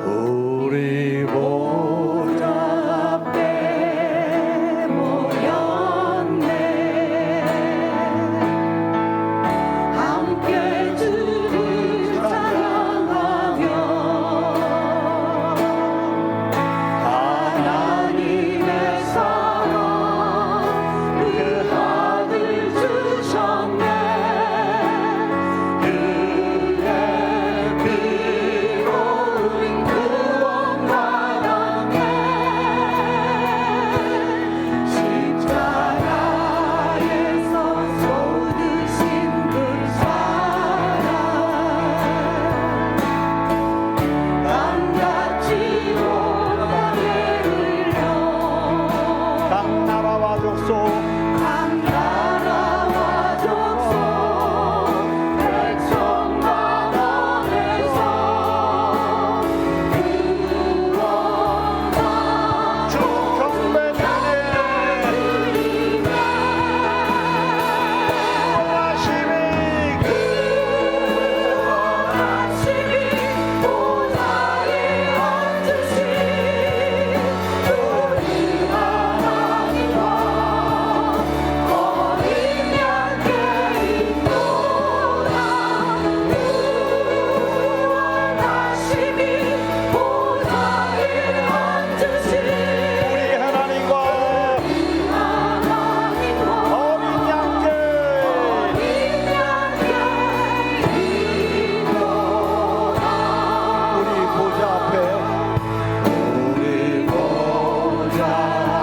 우리 보좌 앞에 모였네. 함께 주를 찬양하며 하나님의 사랑 그 아들 주셨네. 그의 피로 우린 구원받았네. 십자가에서 쏟으신 그 사랑 강같이 온 땅에 흘려 각 나라와 족속 각 나라와 족속 백성 만원에서 구원받아 주 경배드리네. 원하심이 보좌에 앉으신 우리 하나님과 어린 양께 있노라. 원하심이 보좌에 앉으신 우리 하나님과 어린 양께 있노라. 우리 보좌 앞에 우리 보좌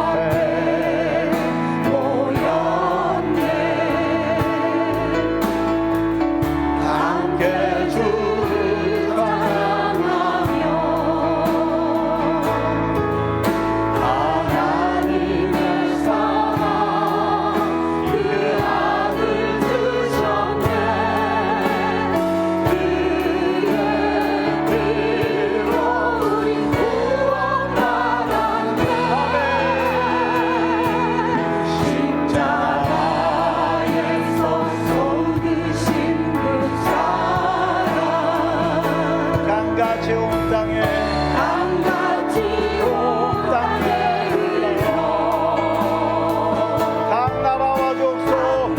앞에 모였네. 함께 주를 찬양하며 하나님의 사랑 그 아들 주셨네. 그의 피로 우린 구원받았네. 십자가에서 쏟으신 그 사랑 강같이 온 땅에 흘려 각 나라와 족속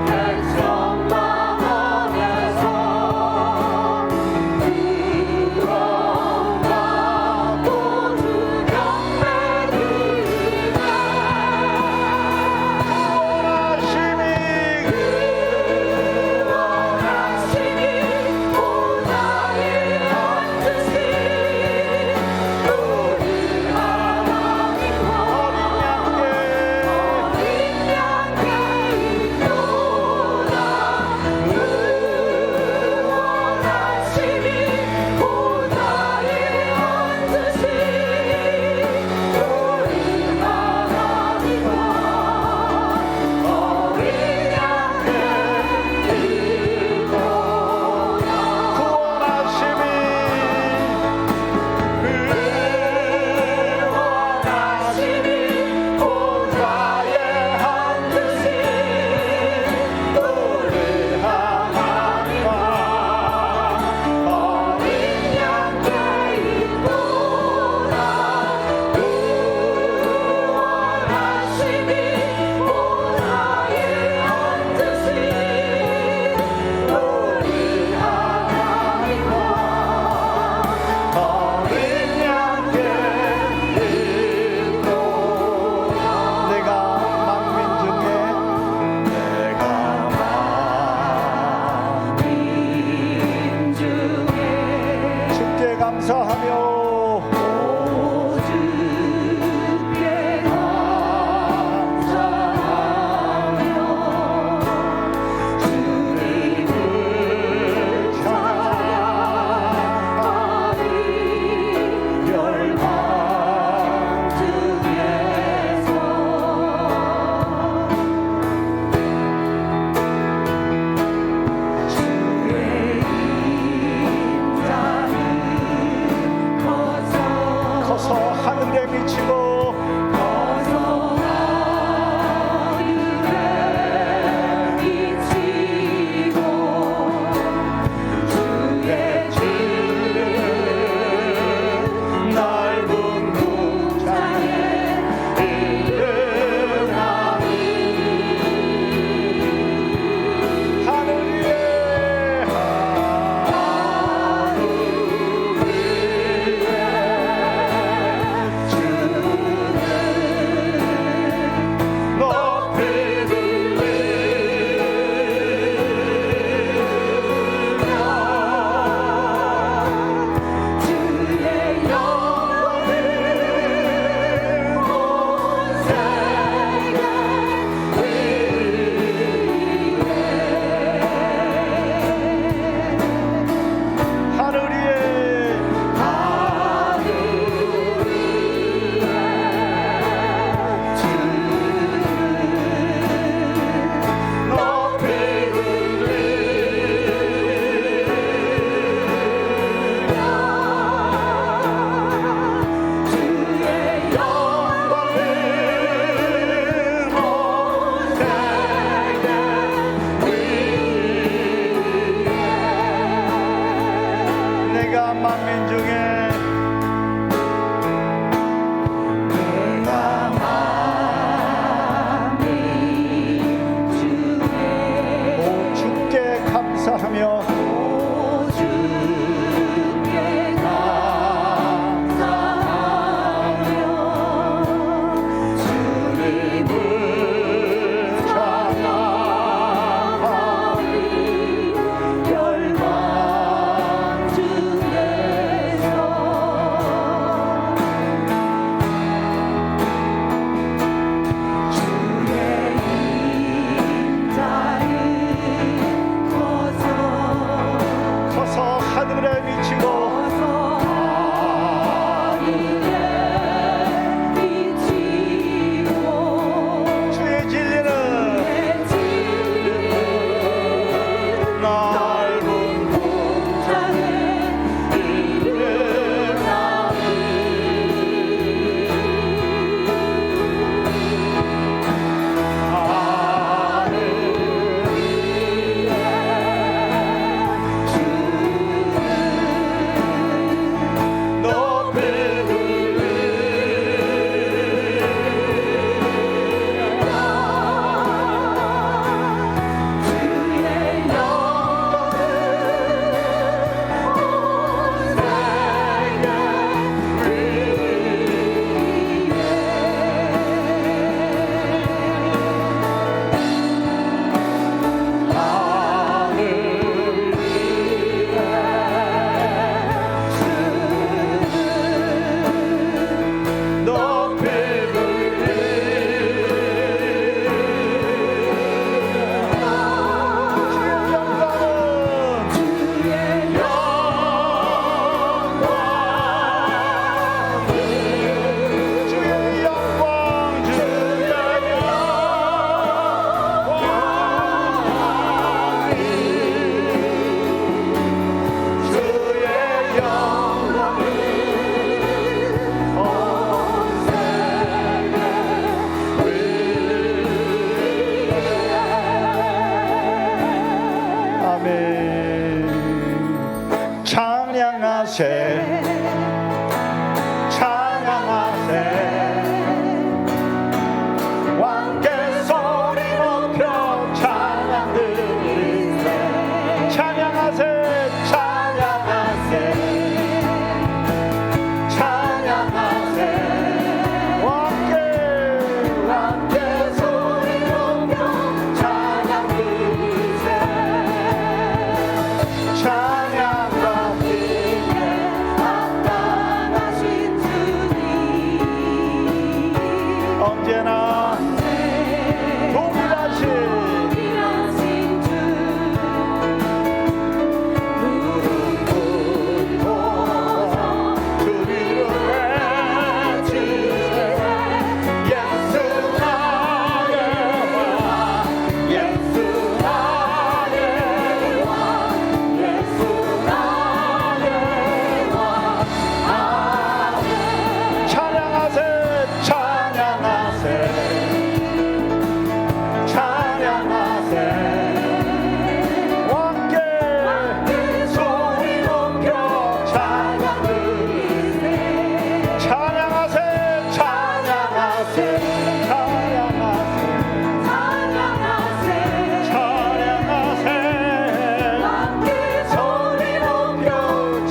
백성 만원에서 구원받고 주 경배드리네. 원하심이 보좌에 성인 중에 감사하며 주께 감사하며 주님을 찬양하리 열방 중에서 주의 임자는 커서 하늘에 미치고 주의 진리는 넓은 공장에 이르나니 찬양하세 찬양하세 왕께 소리 높여 찬양 드리세 찬양하세 찬양하세 찬양하세 왕께 소리 높여 찬양 드리세 찬양과 나타나신 주님 언제나 동일하신 주 무릎 꿇고서 주리를 외치세 예수 나의 왕 예수 나의 왕 예수 나의 왕 아멘 찬양하세 찬양하세 찬양하세 왕께 소리 높여 찬양 드리세 찬양하세 찬양하세 찬양하세 찬양하세 찬양하세 함께 소리 높여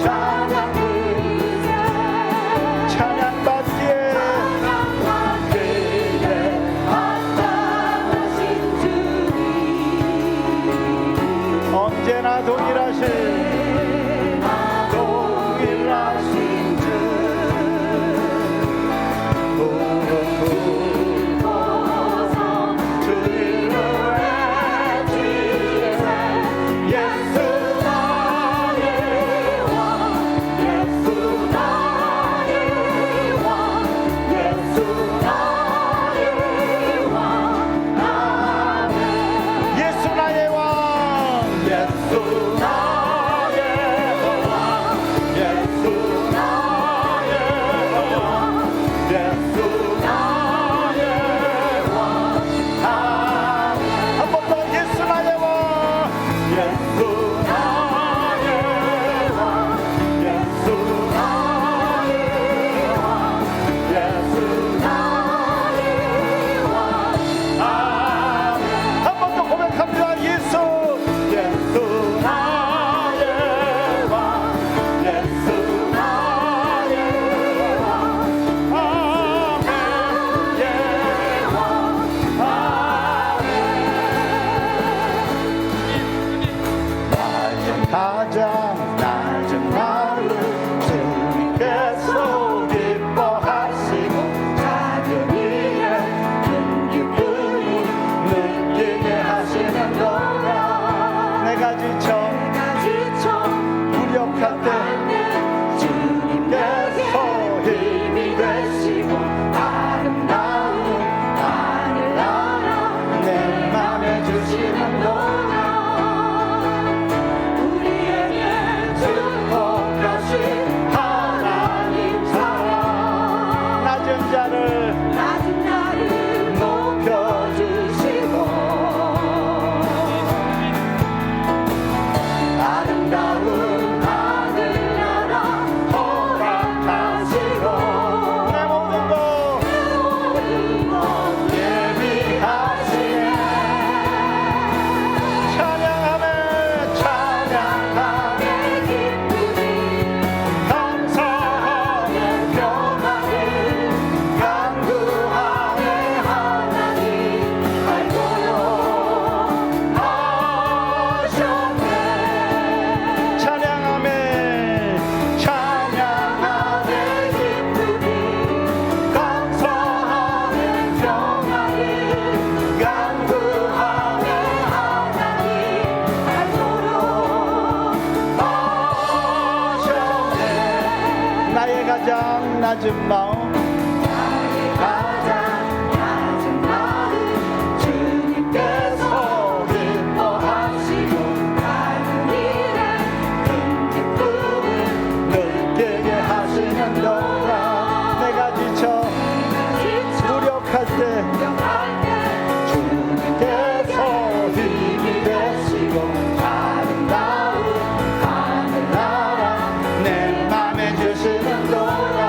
찬양 드리세 찬양받기에 찬양받기에 합당하신 주님 언제나 동일하신 동일하신 주 무릎 꿇고서 주를 외치세 예수 나의 왕 예수 나의 왕 예수 나의 왕 아멘 예수 나의 왕 예수 나의 무력할 때 주님께서 힘이 되시고 아름다운 하늘나라 내 맘에 주시는 노라 우리에게 축복하신 하나님 사랑 낮은 자를 높여주시고 아름다운 하늘나라 허락하시고 내 모든 것 예비하시네 찬양하며 찬양하며 기쁨이 감사하며 평안을 간구하네 하나님 알고요 하셨네 찬양하며 찬양하며 기쁨이 감사하며 평안을 간구하네 하나님 알고요 하셨네 나의 가장 낮은 마음 가장 낮은 마음 주님께서 기뻐하시고 다른 일에 큰 기쁨을 느끼게 하시는 동안 내가 지쳐 무력할 때 주님께서 힘이 되시고 아름다운 하늘나라 내 맘에 주시는 동안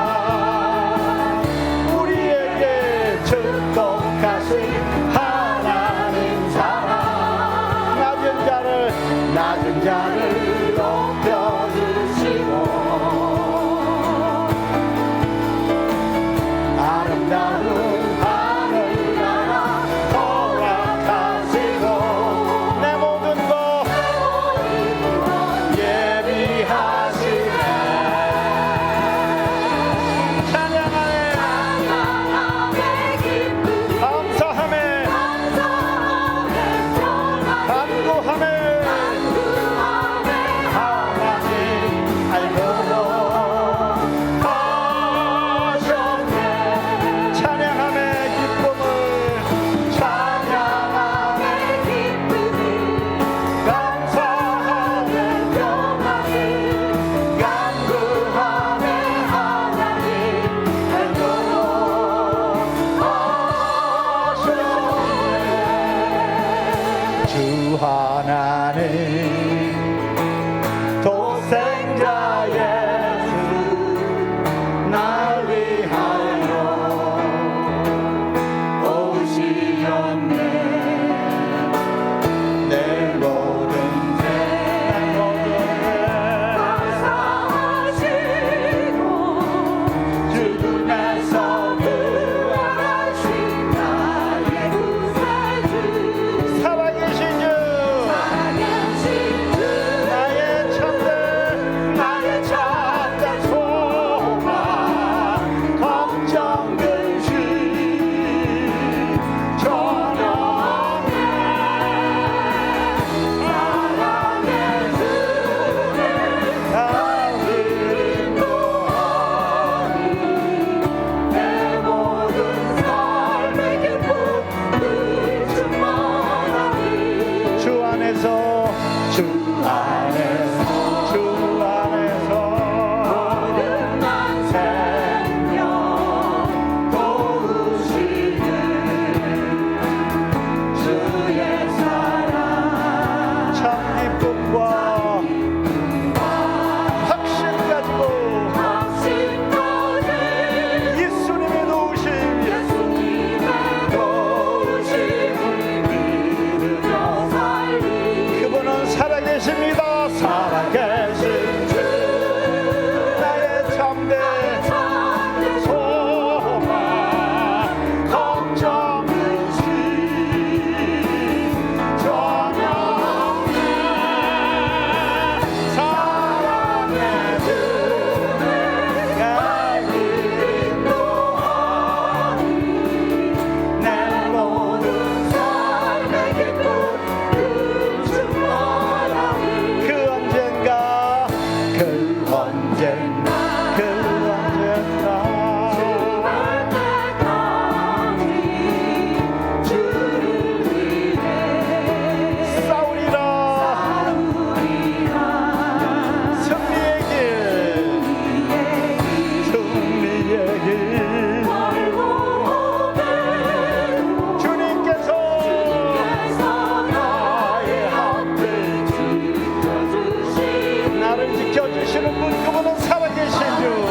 나를 지켜주시는 분, 그분은 살아계신 주,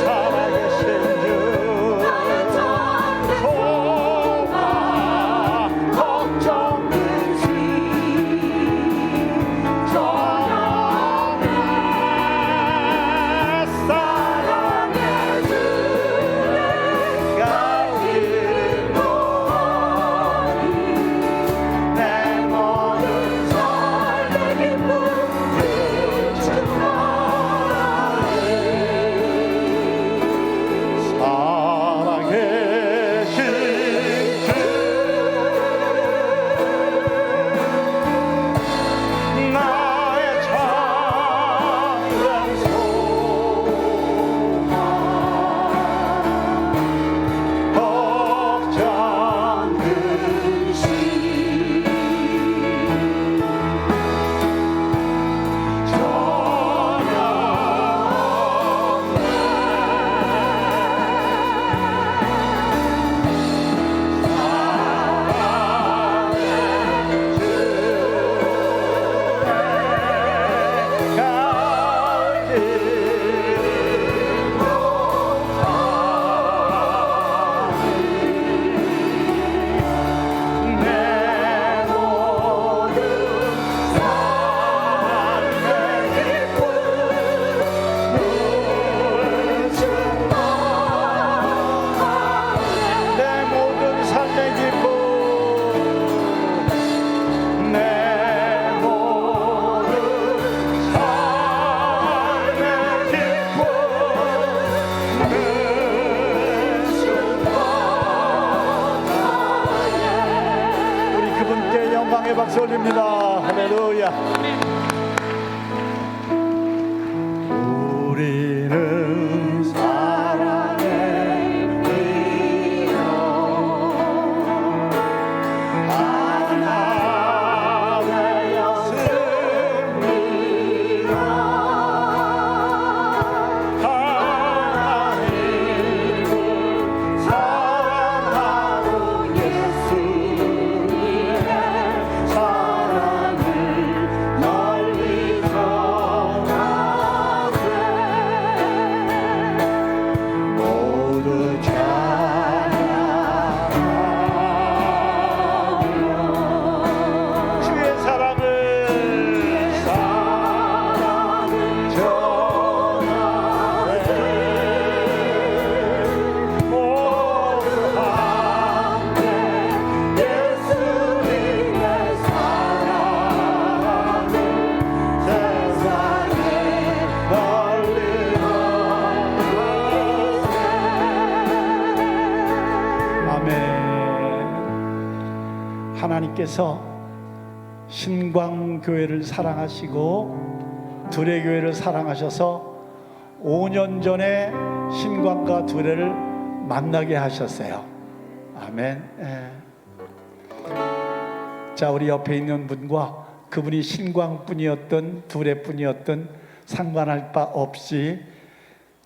살아계신 주. 소망 걱정 박수 올립니다. 할렐루야. 우리는 사랑의 이름 하나 되었습니다. 하나님을 사랑하고 예수님의 사랑을 널리 전하세. 모두 찬양하며 주의 사랑을 전하세. 모두 함께 예수님의 사랑을 세상에 널리 전하세. 아멘. 하나님께서 신광교회를 사랑하시고 두레교회를 사랑하셔서 5년 전에 신광과 두레를 만나게 하셨어요. 아멘. 자, 우리 옆에 있는 분과 그분이 신광뿐이었던 두레뿐이었던 상관할 바 없이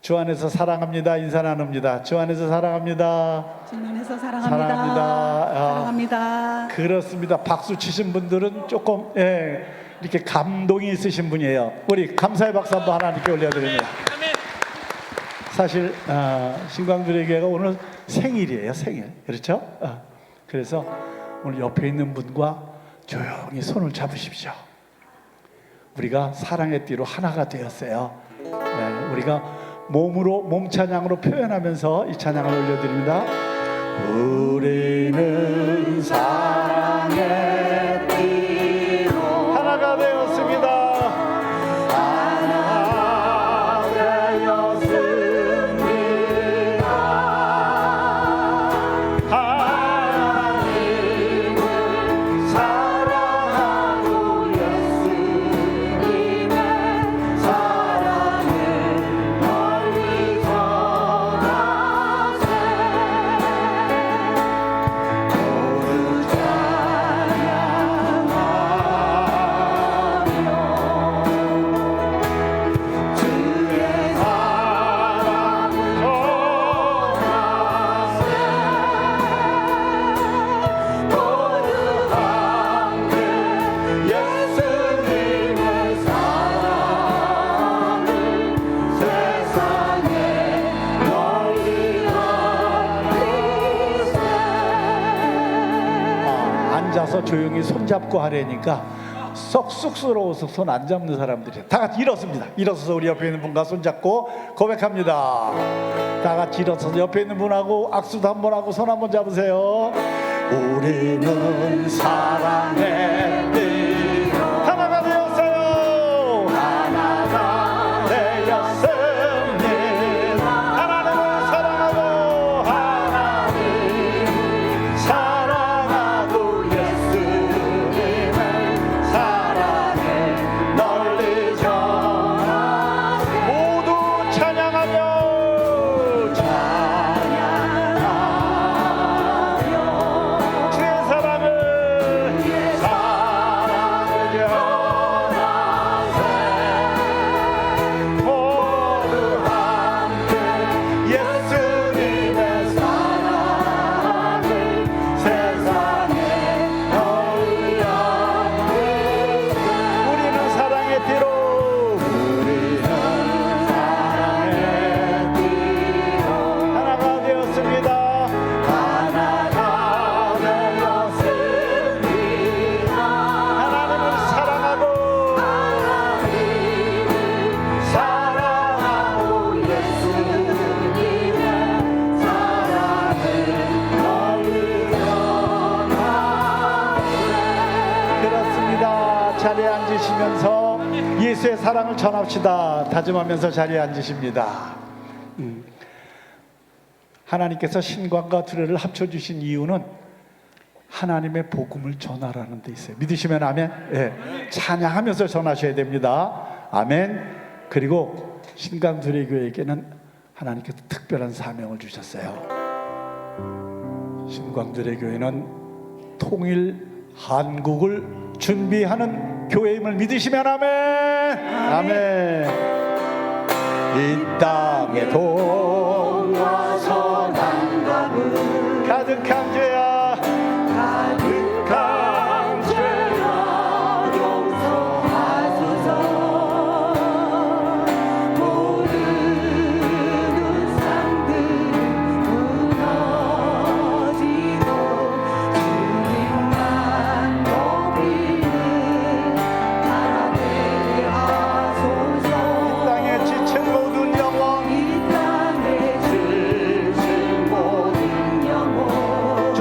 주 안에서 사랑합니다 인사 나눕니다. 주 안에서 사랑합니다. 주님에서 사랑합니다. 사랑합니다. 사랑합니다. 그렇습니다. 박수 치신 분들은 조금 이렇게 감동이 있으신 분이에요. 우리 감사의 박수 한번 하나님께 올려드립니다. 사실 신광두레교회가 오늘 생일이에요. 생일. 그렇죠? 그래서 오늘 옆에 있는 분과 조용히 손을 잡으십시오. 우리가 사랑의 띠로 하나가 되었어요. 우리가 몸으로 몸 찬양으로 표현하면서 이 찬양을 올려드립니다. 우리는 사랑의 띠로 하나가 되었습니다. 하나 되었습니다. 하나님을 사랑하고 예수님의 사랑을 널리 전하세. 모두 찬양 조용히 손잡고 하려니까 썩 쑥스러워서 손 안 잡는 사람들이 다 같이 일어섭니다. 일어서서 우리 옆에 있는 분과 손잡고 고백합니다. 다 같이 일어서서 옆에 있는 분하고 악수도 한번 하고 손 한번 잡으세요. 우리는 사랑했니 하나가 되었어요. 하나가 되었습니다. 하나님을 사랑하고 하나님 사랑하고 예수님을 사랑해 널리 전하세. 모두 찬양하며 주의 사랑을 전하세. 모두 함께 예수님의 사랑을 세상에 널리 우리는 사랑의 띠로 하나가 되었습니다. 하나가 되었습니다. 하나님을 사랑하고 사랑하고 예수님의 사랑을 널리 전하세. 그렇습니다. 자리에 앉으시면서 예수의 사랑을 전합시다 다짐하면서 자리에 앉으십니다. 하나님께서 신관과 두려를 합쳐주신 이유는 하나님의 복음을 전하라는 데 있어요. 믿으시면 아멘. 예. 찬양하면서 전하셔야 됩니다. 아멘. 그리고 신광두레교회에게는 하나님께서 특별한 사명을 주셨어요. 신광두레교회는 통일 한국을 준비하는 교회임을 믿으시면 아멘. 아멘. 이 땅에 돈과 선함과 물 가득한 죄야 가득한 죄야 용서하소서. 모든 우상들은 무너지고 주님만 높이는 나라 되게 하소서. 이 땅에 지친 모든 영혼 이 땅에 지친 모든 영혼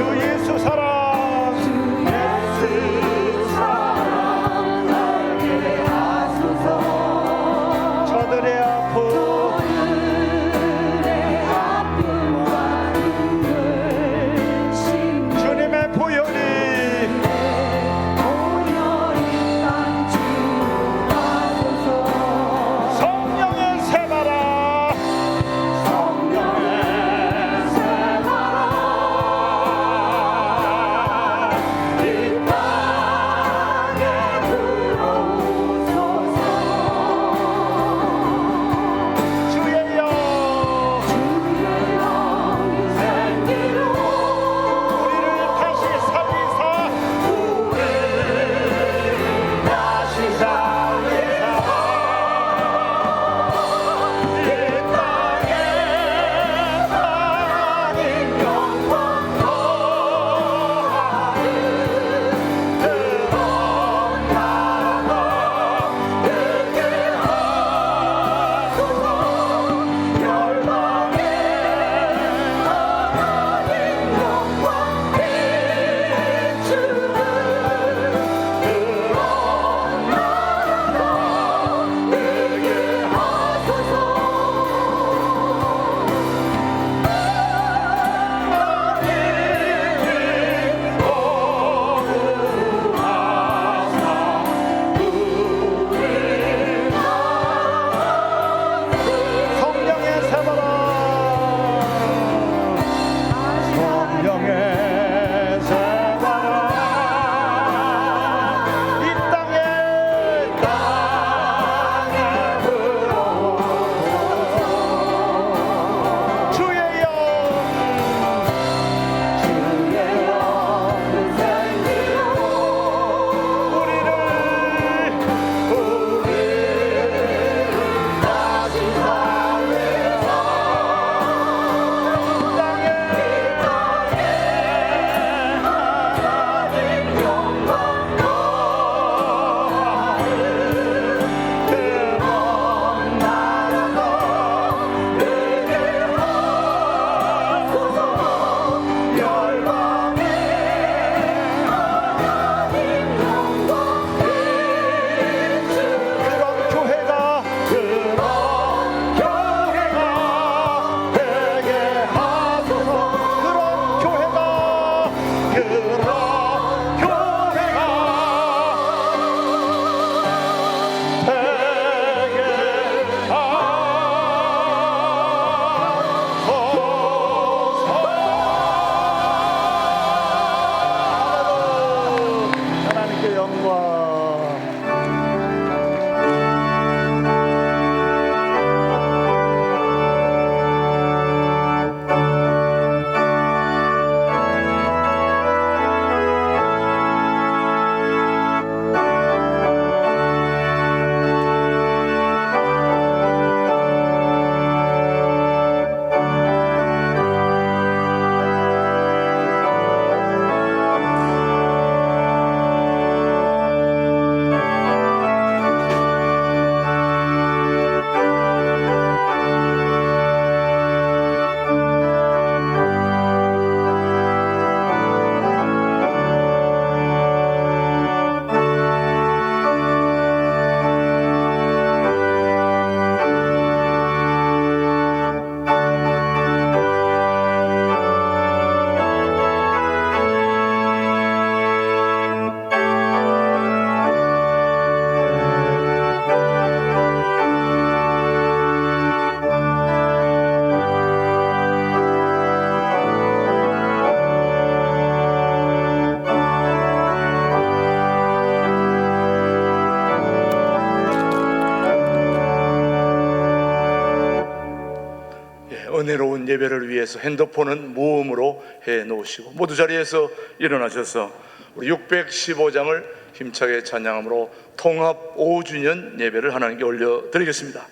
은혜로운 예배를 위해서 핸드폰은 무음으로 해놓으시고 모두 자리에서 일어나셔서 우리 615장을 힘차게 찬양함으로 통합 5주년 예배를 하나님께 올려드리겠습니다.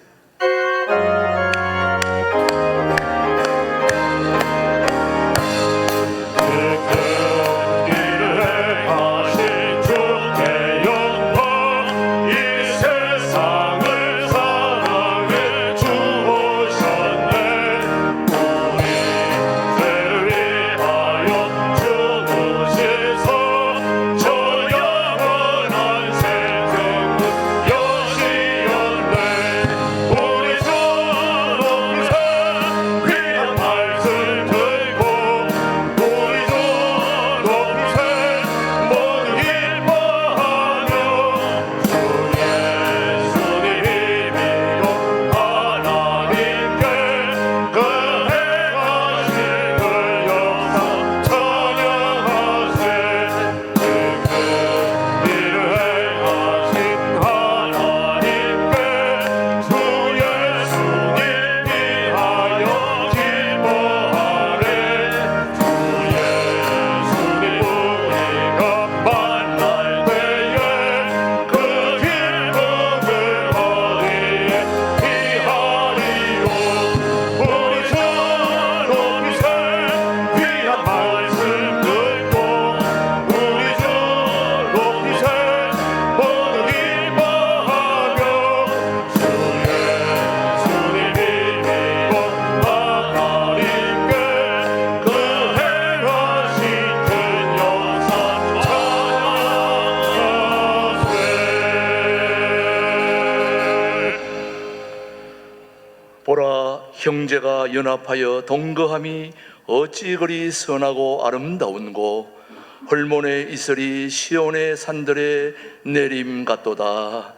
보라, 형제가 연합하여 동거함이 어찌 그리 선하고 아름다운고 헐몬의 이슬이 시온의 산들에 내림 같도다.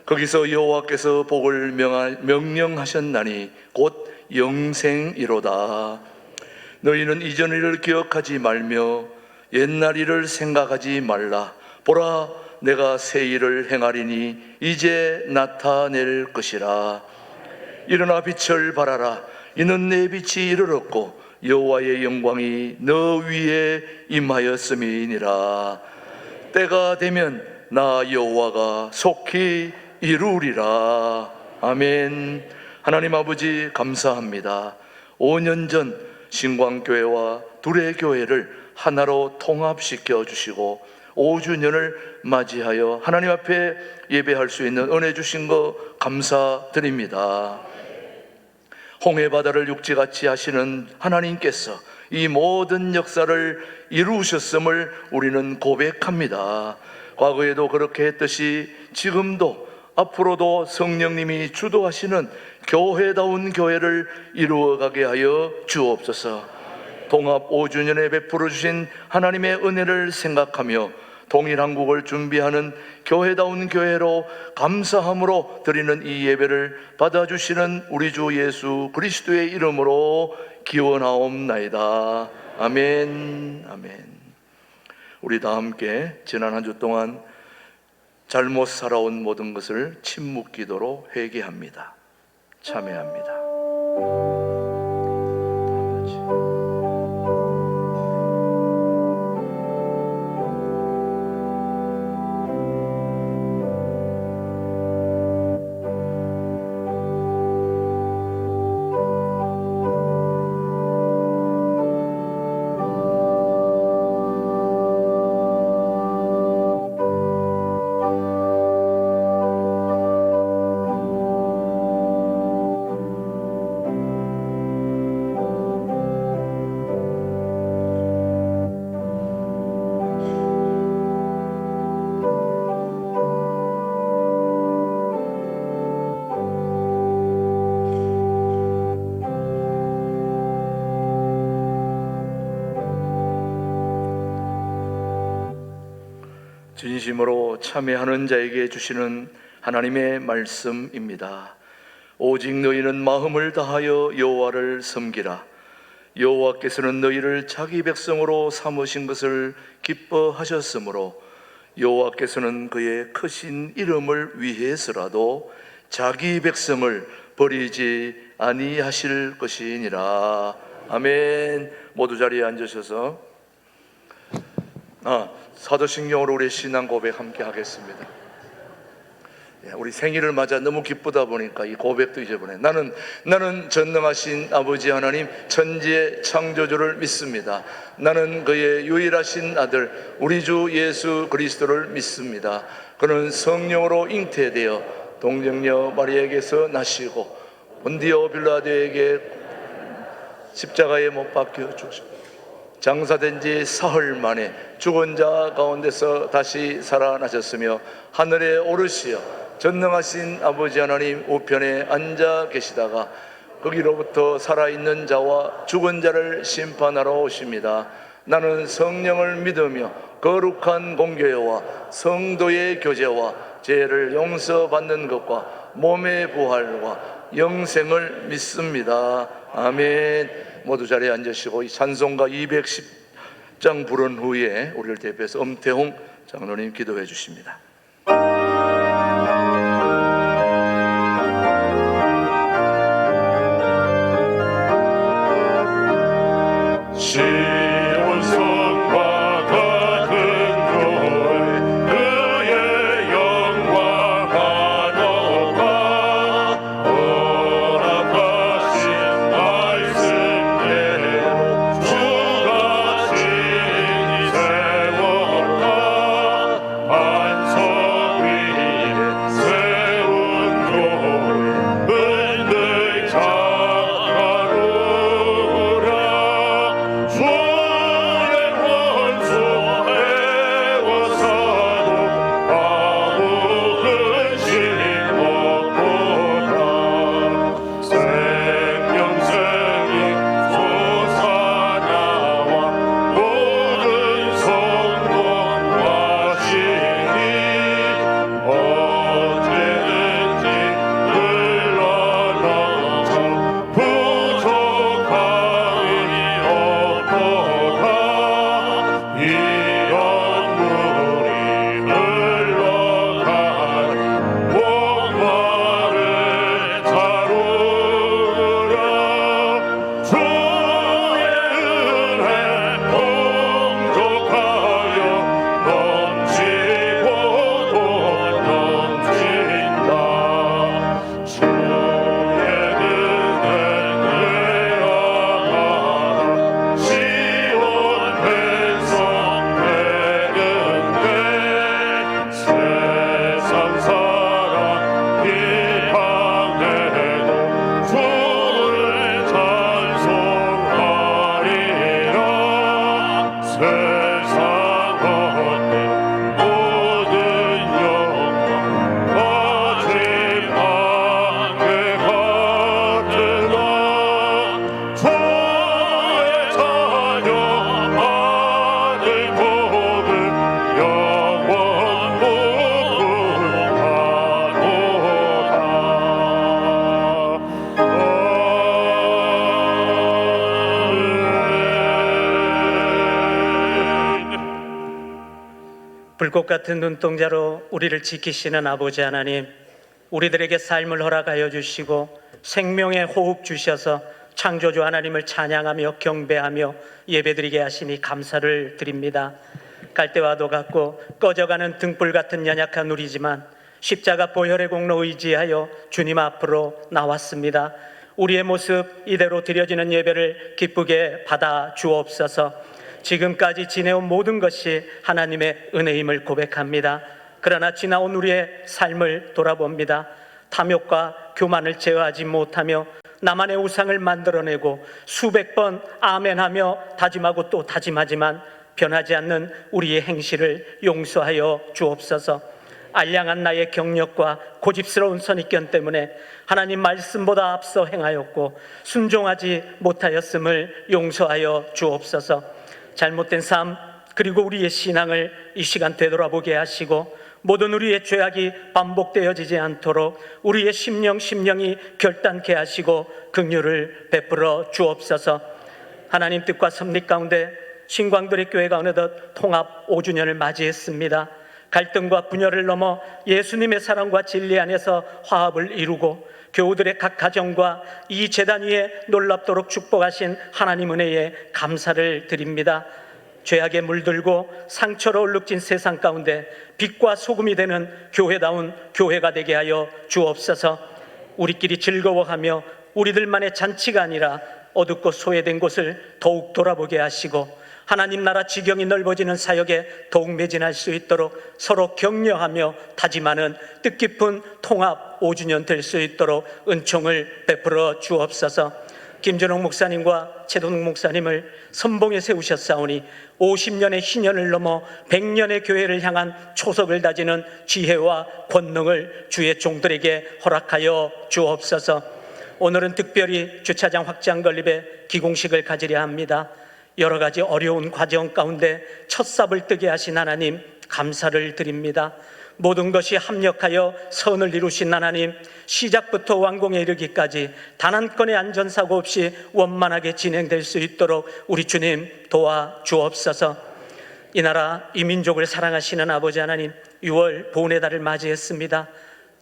거기서 여호와께서 복을 명령하셨나니 곧 영생이로다. 너희는 이전 일을 기억하지 말며 옛날 일을 생각하지 말라. 보라, 내가 새 일을 행하리니 이제 나타낼 것이라. 일어나 빛을 발하라. 이는 내 빛이 이르렀고 여호와의 영광이 너 위에 임하였음이니라. 때가 되면 나 여호와가 속히 이루리라. 아멘. 하나님 아버지 감사합니다. 5년 전 신광교회와 둘의 교회를 하나로 통합시켜 주시고 5주년을 맞이하여 하나님 앞에 예배할 수 있는 은혜 주신 거 감사드립니다. 홍해바다를 육지같이 하시는 하나님께서 이 모든 역사를 이루셨음을 우리는 고백합니다. 과거에도 그렇게 했듯이 지금도 앞으로도 성령님이 주도하시는 교회다운 교회를 이루어가게 하여 주옵소서. 통합 5주년에 베풀어 주신 하나님의 은혜를 생각하며 통일한국을 준비하는 교회다운 교회로 감사함으로 드리는 이 예배를 받아주시는 우리 주 예수 그리스도의 이름으로 기원하옵나이다. 아멘. 아멘. 우리 다 함께 지난 한 주 동안 잘못 살아온 모든 것을 침묵 기도로 회개합니다. 참회합니다. 진심으로 참회하는 자에게 주시는 하나님의 말씀입니다. 오직 너희는 마음을 다하여 여호와를 섬기라. 여호와께서는 너희를 자기 백성으로 삼으신 것을 기뻐하셨으므로 여호와께서는 그의 크신 이름을 위해서라도 자기 백성을 버리지 아니하실 것이니라. 아멘. 모두 자리에 앉으셔서 사도신경으로 우리 신앙 고백 함께 하겠습니다. 우리 생일을 맞아 너무 기쁘다 보니까 이 고백도 잊어버려. 나는 전능하신 아버지 하나님 천지의 창조주를 믿습니다. 나는 그의 유일하신 아들 우리 주 예수 그리스도를 믿습니다. 그는 성령으로 잉태되어 동정녀 마리아에게서 나시고 본디오 빌라도에게 십자가에 못 박혀 죽으시고 장사된 지 사흘 만에 죽은 자 가운데서 다시 살아나셨으며 하늘에 오르시어 전능하신 아버지 하나님 우편에 앉아 계시다가 거기로부터 살아있는 자와 죽은 자를 심판하러 오십니다. 나는 성령을 믿으며 거룩한 공교회와 성도의 교제와 죄를 용서받는 것과 몸의 부활과 영생을 믿습니다. 아멘. 모두 자리에 앉으시고 이 찬송가 210장 부른 후에 우리를 대표해서 엄태홍 장로님 기도해 주십니다. 불꽃 같은 눈동자로 우리를 지키시는 아버지 하나님, 우리들에게 삶을 허락하여 주시고 생명의 호흡 주셔서 창조주 하나님을 찬양하며 경배하며 예배드리게 하시니 감사를 드립니다. 갈대와도 같고 꺼져가는 등불 같은 연약한 우리지만 십자가 보혈의 공로 의지하여 주님 앞으로 나왔습니다. 우리의 모습 이대로 드려지는 예배를 기쁘게 받아 주옵소서. 지금까지 지내온 모든 것이 하나님의 은혜임을 고백합니다. 그러나 지나온 우리의 삶을 돌아봅니다. 탐욕과 교만을 제어하지 못하며 나만의 우상을 만들어내고 수백 번 아멘하며 다짐하고 또 다짐하지만 변하지 않는 우리의 행실을 용서하여 주옵소서. 알량한 나의 경력과 고집스러운 선입견 때문에 하나님 말씀보다 앞서 행하였고 순종하지 못하였음을 용서하여 주옵소서. 잘못된 삶 그리고 우리의 신앙을 이 시간 되돌아보게 하시고 모든 우리의 죄악이 반복되어지지 않도록 우리의 심령이 결단케 하시고 긍휼을 베풀어 주옵소서. 하나님 뜻과 섭리 가운데 신광들의 교회가 어느덧 통합 5주년을 맞이했습니다. 갈등과 분열을 넘어 예수님의 사랑과 진리 안에서 화합을 이루고 교우들의 각 가정과 이 제단 위에 놀랍도록 축복하신 하나님 은혜에 감사를 드립니다. 죄악에 물들고 상처로 얼룩진 세상 가운데 빛과 소금이 되는 교회다운 교회가 되게 하여 주옵소서. 우리끼리 즐거워하며 우리들만의 잔치가 아니라 어둡고 소외된 곳을 더욱 돌아보게 하시고 하나님 나라 지경이 넓어지는 사역에 더욱 매진할 수 있도록 서로 격려하며 다짐하는 뜻깊은 통합 5주년 될 수 있도록 은총을 베풀어 주옵소서. 김준홍 목사님과 최동욱 목사님을 선봉에 세우셨사오니 50년의 희년을 넘어 100년의 교회를 향한 초석을 다지는 지혜와 권능을 주의 종들에게 허락하여 주옵소서. 오늘은 특별히 주차장 확장 건립에 기공식을 가지려 합니다. 여러 가지 어려운 과정 가운데 첫 삽을 뜨게 하신 하나님 감사를 드립니다. 모든 것이 합력하여 선을 이루신 하나님, 시작부터 완공에 이르기까지 단 한 건의 안전사고 없이 원만하게 진행될 수 있도록 우리 주님 도와주옵소서. 이 나라 이 민족을 사랑하시는 아버지 하나님, 6월 보훈의 달을 맞이했습니다.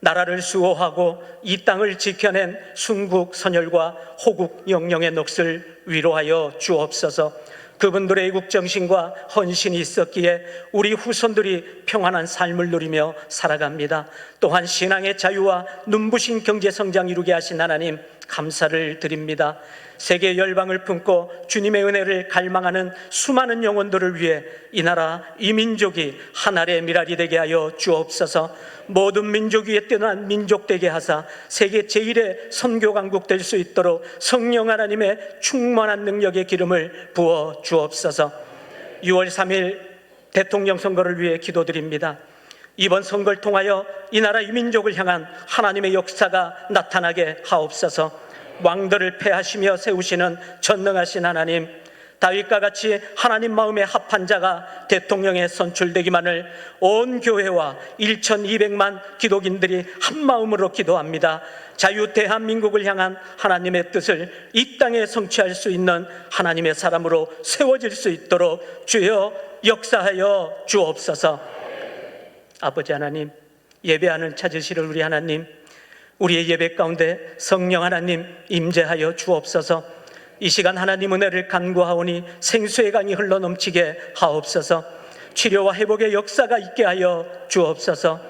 나라를 수호하고 이 땅을 지켜낸 순국 선열과 호국 영령의 넋을 위로하여 주옵소서. 그분들의 애국정신과 헌신이 있었기에 우리 후손들이 평안한 삶을 누리며 살아갑니다. 또한 신앙의 자유와 눈부신 경제성장 이루게 하신 하나님 감사를 드립니다. 세계 열방을 품고 주님의 은혜를 갈망하는 수많은 영혼들을 위해 이 나라 이 민족이 하나의 미랄이 되게 하여 주옵소서. 모든 민족 위에 뛰어난 민족 되게 하사 세계 제1의 선교 강국 될 수 있도록 성령 하나님의 충만한 능력의 기름을 부어 주옵소서. 6월 3일 대통령 선거를 위해 기도드립니다. 이번 선거를 통하여 이 나라 이 민족을 향한 하나님의 역사가 나타나게 하옵소서. 왕들을 패하시며 세우시는 전능하신 하나님, 다윗과 같이 하나님 마음에 합한 자가 대통령에 선출되기만을 온 교회와 1200만 기독인들이 한 마음으로 기도합니다. 자유 대한민국을 향한 하나님의 뜻을 이 땅에 성취할 수 있는 하나님의 사람으로 세워질 수 있도록 주여 역사하여 주옵소서. 아버지 하나님, 예배하는 찾으시를 우리 하나님, 우리의 예배 가운데 성령 하나님 임재하여 주옵소서. 이 시간 하나님 은혜를 간구하오니 생수의 강이 흘러넘치게 하옵소서. 치료와 회복의 역사가 있게 하여 주옵소서.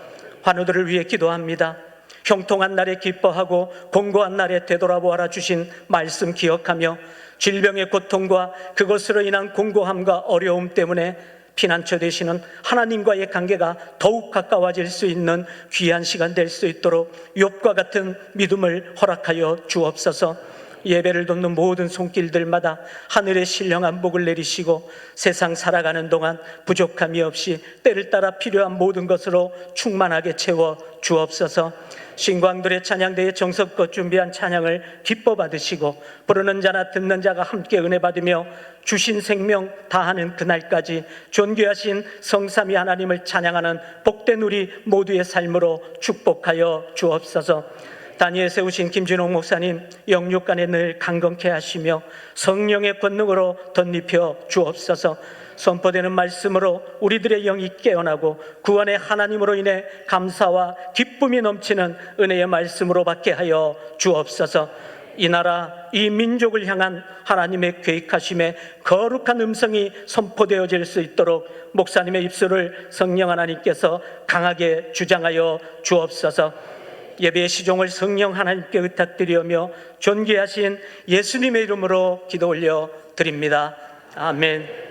환우들을 위해 기도합니다. 형통한 날에 기뻐하고 공고한 날에 되돌아보아라 주신 말씀 기억하며 질병의 고통과 그것으로 인한 공고함과 어려움 때문에 피난처 되시는 하나님과의 관계가 더욱 가까워질 수 있는 귀한 시간 될 수 있도록 욥과 같은 믿음을 허락하여 주옵소서. 예배를 돕는 모든 손길들마다 하늘의 신령한 복을 내리시고 세상 살아가는 동안 부족함이 없이 때를 따라 필요한 모든 것으로 충만하게 채워 주옵소서. 신광들의 찬양대에 정성껏 준비한 찬양을 기뻐 받으시고 부르는 자나 듣는 자가 함께 은혜 받으며 주신 생명 다하는 그날까지 존귀하신 성삼위 하나님을 찬양하는 복된 우리 모두의 삶으로 축복하여 주옵소서. 다니엘 세우신 김준홍 목사님 영육간에 늘 강건케 하시며 성령의 권능으로 덧입혀 주옵소서. 선포되는 말씀으로 우리들의 영이 깨어나고 구원의 하나님으로 인해 감사와 기쁨이 넘치는 은혜의 말씀으로 받게 하여 주옵소서. 이 나라 이 민족을 향한 하나님의 계획하심에 거룩한 음성이 선포되어질 수 있도록 목사님의 입술을 성령 하나님께서 강하게 주장하여 주옵소서. 예배의 시종을 성령 하나님께 의탁드리며 존귀하신 예수님의 이름으로 기도 올려 드립니다. 아멘.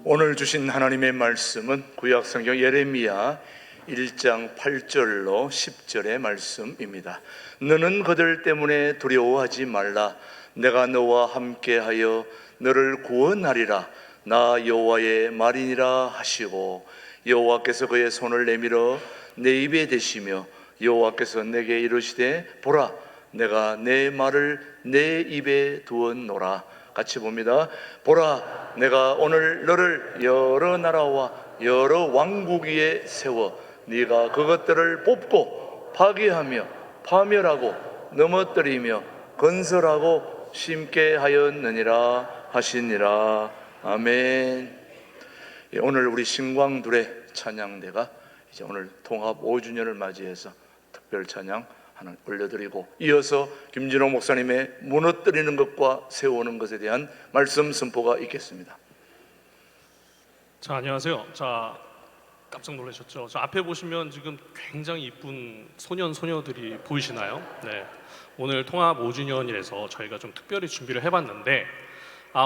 오늘 주신 하나님의 말씀은 구약성경 예레미야 1장 8절로 10절의 말씀입니다. 너는 그들 때문에 두려워하지 말라. 내가 너와 함께하여 너를 구원하리라. 나 여호와의 말이니라 하시고 여호와께서 그의 손을 내밀어 내 입에 대시며 여호와께서 내게 이르시되 보라 내가 내 말을 내 입에 두었노라. 같이 봅니다. 보라 내가 오늘 너를 여러 나라와 여러 왕국 위에 세워 네가 그것들을 뽑고 파괴하며 파멸하고 넘어뜨리며 건설하고 심게 하였느니라 하시니라. 아멘. 예, 오늘 우리 신광둘의 찬양대가 이제 오늘 통합 5주년을 맞이해서 특별 찬양 하나 올려드리고 이어서 김진호 목사님의 무너뜨리는 것과 세우는 것에 대한 말씀 선포가 있겠습니다. 자, 안녕하세요. 자, 깜짝 놀라셨죠? 저 앞에 보시면 지금 굉장히 이쁜 소년 소녀들이 보이시나요? 네. 오늘 통합 5주년이라서 저희가 좀 특별히 준비를 해봤는데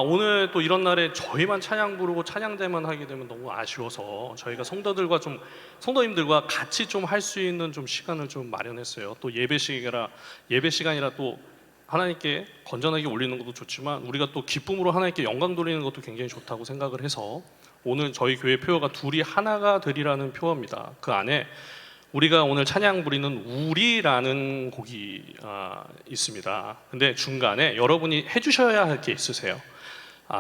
오늘 또 이런 날에 저희만 찬양 부르고 찬양대만 하게 되면 너무 아쉬워서 저희가 성도님들과 같이 좀 할 수 있는 좀 시간을 좀 마련했어요. 또 예배 시간이라 또 하나님께 건전하게 올리는 것도 좋지만 우리가 또 기쁨으로 하나님께 영광 돌리는 것도 굉장히 좋다고 생각을 해서 오늘 저희 교회 표어가 둘이 하나가 되리라는 표어입니다. 그 안에 우리가 오늘 찬양 부리는 우리라는 곡이 있습니다. 근데 중간에 여러분이 해주셔야 할 게 있으세요.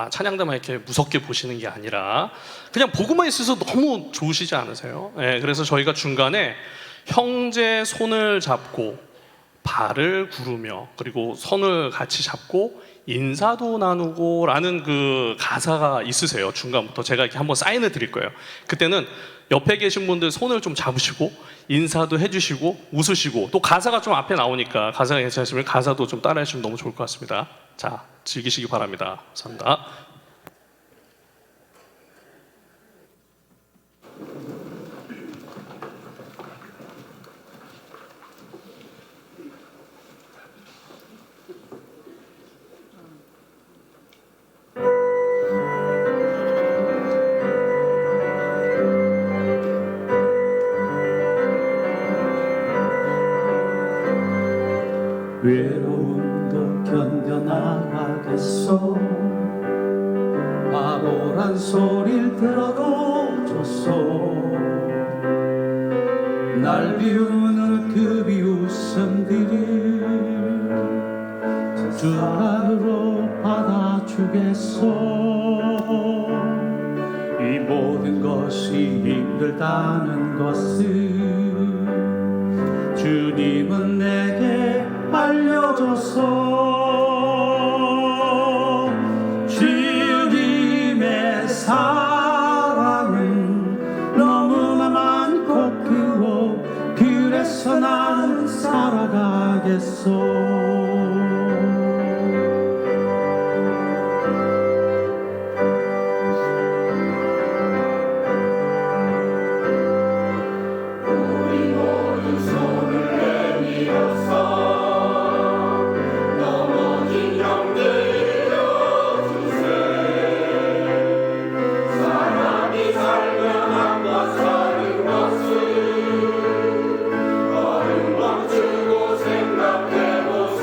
찬양대만 이렇게 무섭게 보시는 게 아니라 그냥 보고만 있어서 너무 좋으시지 않으세요? 네, 그래서 저희가 중간에 형제 손을 잡고 발을 구르며 그리고 손을 같이 잡고 인사도 나누고 라는 그 가사가 있으세요. 중간부터 제가 이렇게 한번 사인을 드릴 거예요. 그때는 옆에 계신 분들 손을 좀 잡으시고 인사도 해주시고 웃으시고 또 가사가 좀 앞에 나오니까 가사가 괜찮으시면 가사도 좀 따라 하시면 너무 좋을 것 같습니다. 자, 즐기시기 바랍니다. 감사합니다. 외로움도 견뎌나가겠소. 바보란 소리를 들어도 좋소. 날 비우는 그 비웃음들을 주 안으로 받아주겠소. 이 모든 것이 힘들다는 것을 주님은 내게 알려줬어. 주님의 사랑은 너무나 많고 크고 그래서 나는 살아가겠소. 주고 생각해보소.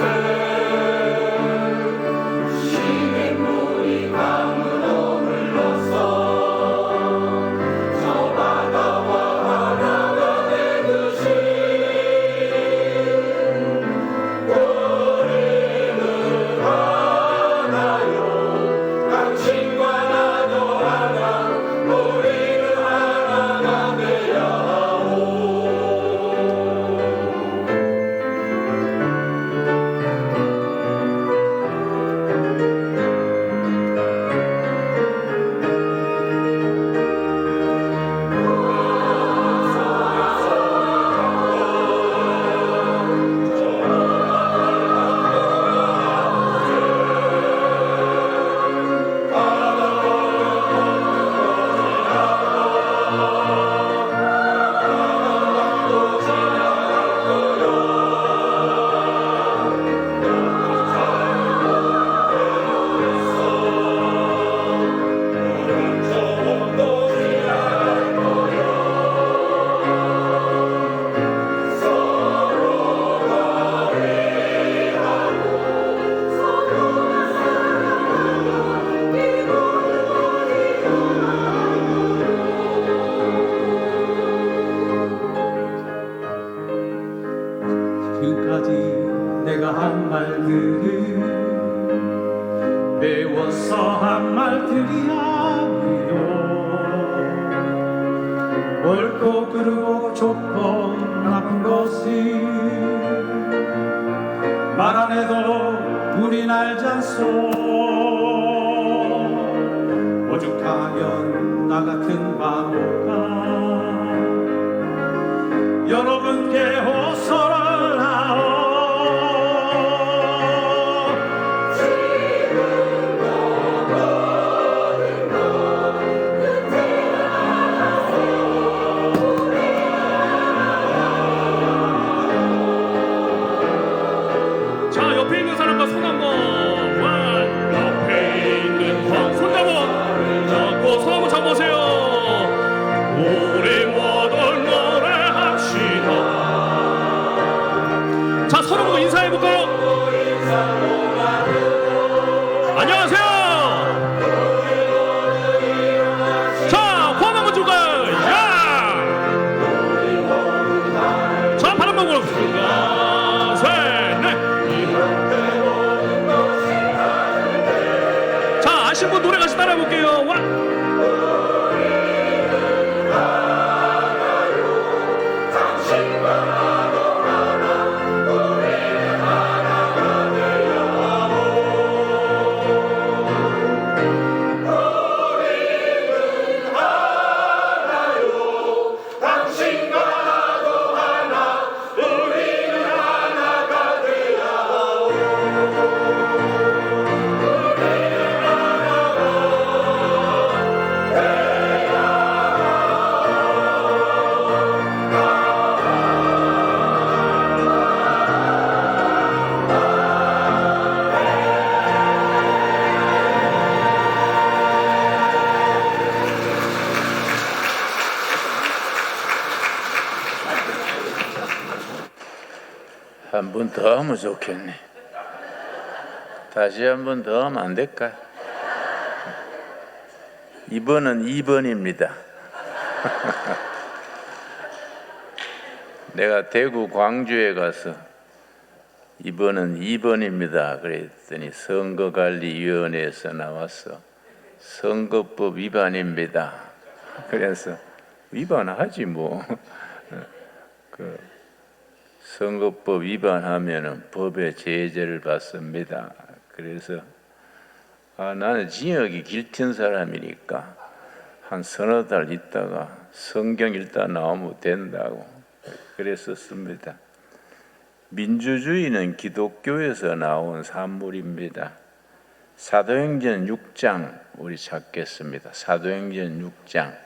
넓고 그르고 좁고 나쁜 것이 말 안 해도 우린 알지 않소. 오죽하면 나 같은 바보가 여러분께 호소를 하오. 자, 옆에 있는 사람과 손 한번. 와, 옆에 있는 사람 손 잡고 손 한번 잡으세요. 우리 모두 노래합시다. 자, 서로 보고 인사해 볼까요? 안녕하세요. 자, 호흡 한번 줄까요? 야! 자, 바람 한번 불어봅시다. 셋, 넷. 자, 아신 분 노래 같이 따라 볼게요. 와. 한 번 더 하면 좋겠네. 다시 한 번 더 하면 안 될까? 이번은 2번입니다. 내가 대구 광주에 가서 이번은 2번입니다. 그랬더니 선거관리위원회에서 나왔어. 선거법 위반입니다. 그래서 위반하지 뭐. 선거법 위반하면은 법의 제재를 받습니다. 그래서 나는 징역이 길튼 사람이니까 한 서너 달 있다가 성경 읽다 나오면 된다고 그랬었습니다. 민주주의는 기독교에서 나온 산물입니다. 사도행전 6장 우리 찾겠습니다. 사도행전 6장.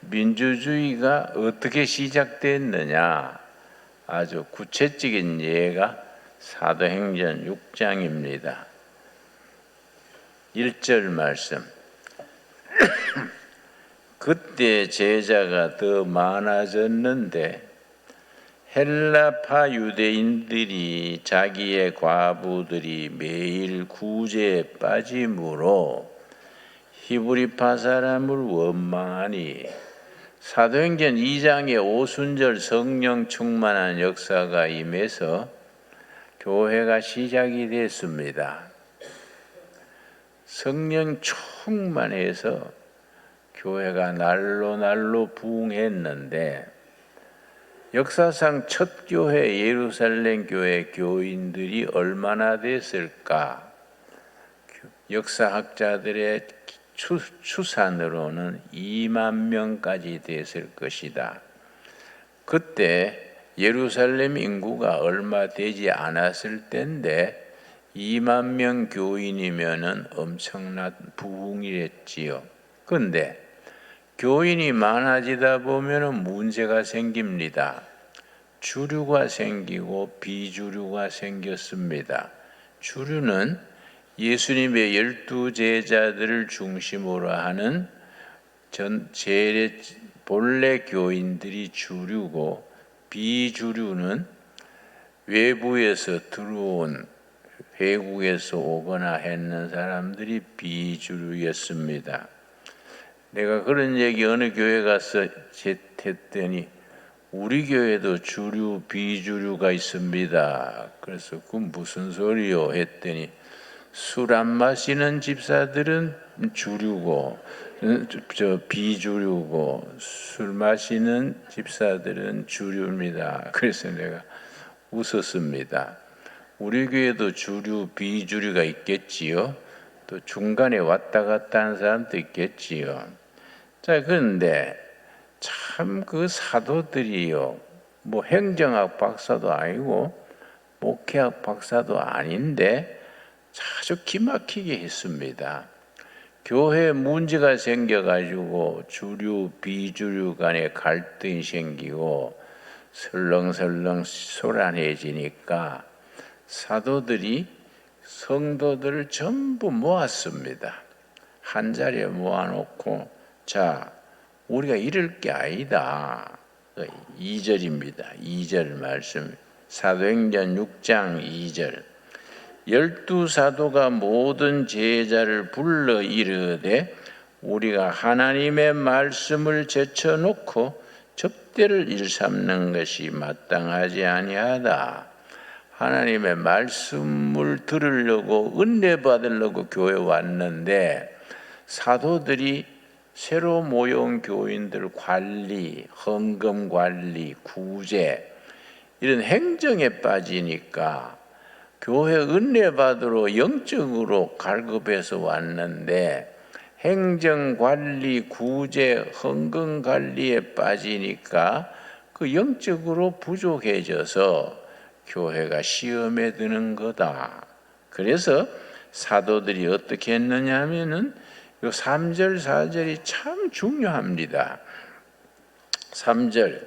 민주주의가 어떻게 시작됐느냐? 아주 구체적인 예가 사도행전 6장입니다. 1절 말씀. 그때 제자가 더 많아졌는데 헬라파 유대인들이 자기의 과부들이 매일 구제에 빠짐으로 히브리파 사람을 원망하니 사도행전 2장에 오순절 성령 충만한 역사가 임해서 교회가 시작이 됐습니다. 성령 충만해서 교회가 날로 부흥했는데 역사상 첫 교회 예루살렘 교회 교인들이 얼마나 됐을까? 역사학자들의 추산으로는 2만 명까지 됐을 것이다. 그때 예루살렘 인구가 얼마 되지 않았을 때인데 2만 명 교인이면은 엄청난 부흥이랬지요. 근데 교인이 많아지다 보면은 문제가 생깁니다. 주류가 생기고 비주류가 생겼습니다. 주류는 예수님의 12 제자들을 중심으로 하는 본래 교인들이 주류고, 비주류는 외부에서 들어온, 외국에서 오거나 했는 사람들이 비주류였습니다. 내가 그런 얘기 어느 교회 가서 했더니 우리 교회도 주류, 비주류가 있습니다. 그래서 그 무슨 소리요? 했더니 술 안 마시는 집사들은 주류고 비주류고 술 마시는 집사들은 주류입니다. 그래서 내가 웃었습니다. 우리 교회도 주류 비주류가 있겠지요. 또 중간에 왔다 갔다 하는 사람도 있겠지요. 자, 그런데 참 그 사도들이요, 뭐 행정학 박사도 아니고 목회학 박사도 아닌데 아주 기막히게 했습니다. 교회에 문제가 생겨가지고 주류 비주류 간에 갈등이 생기고 설렁설렁 소란해지니까 사도들이 성도들을 전부 모았습니다. 한 자리에 모아놓고, 자, 우리가 이럴 게 아니다. 2절입니다. 2절 말씀. 사도행전 6장 2절. 12사도가 모든 제자를 불러 이르되 우리가 하나님의 말씀을 제쳐놓고 접대를 일삼는 것이 마땅하지 아니하다. 하나님의 말씀을 들으려고 은혜 받으려고 교회 왔는데 사도들이 새로 모여온 교인들 관리, 헌금 관리, 구제 이런 행정에 빠지니까 교회 은혜 받으러 영적으로 갈급해서 왔는데 행정 관리, 구제, 헌금 관리에 빠지니까 그 영적으로 부족해져서 교회가 시험에 드는 거다. 그래서 사도들이 어떻게 했느냐 하면은 요 3절, 4절이 참 중요합니다. 3절,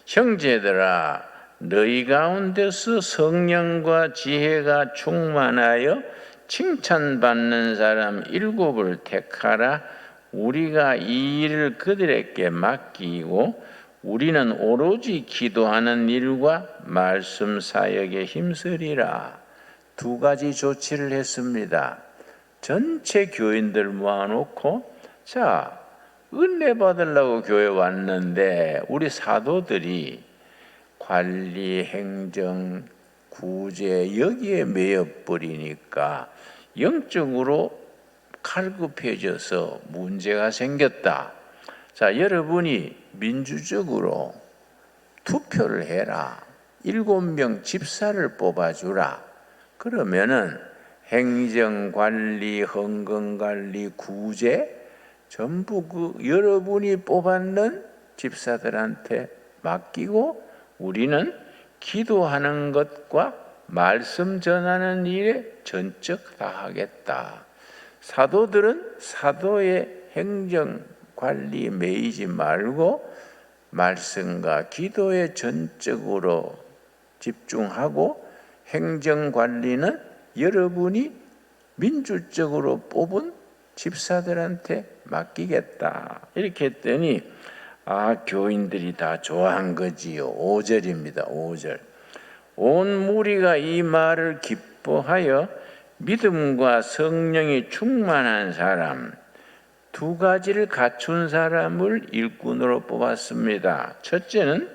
형제들아 너희 가운데서 성령과 지혜가 충만하여 칭찬받는 사람 7을 택하라. 우리가 이 일을 그들에게 맡기고 우리는 오로지 기도하는 일과 말씀 사역에 힘쓰리라. 2가지 조치를 했습니다. 전체 교인들 모아놓고, 자, 은혜 받으려고 교회 왔는데 우리 사도들이 관리, 행정, 구제 여기에 매여버리니까 영적으로 갈급해져서 문제가 생겼다. 자, 여러분이 민주적으로 투표를 해라. 7명 집사를 뽑아주라. 그러면은 행정관리, 헌금관리, 구제 전부 그 여러분이 뽑았는 집사들한테 맡기고 우리는 기도하는 것과 말씀 전하는 일에 전적 다하겠다. 사도들은 사도의 행정 관리 매이지 말고 말씀과 기도에 전적으로 집중하고 행정 관리는 여러분이 민주적으로 뽑은 집사들한테 맡기겠다. 이렇게 했더니 교인들이 다 좋아한 거지요. 5절입니다. 5절. 온 무리가 이 말을 기뻐하여 믿음과 성령이 충만한 사람 2가지를 갖춘 사람을 일꾼으로 뽑았습니다. 첫째는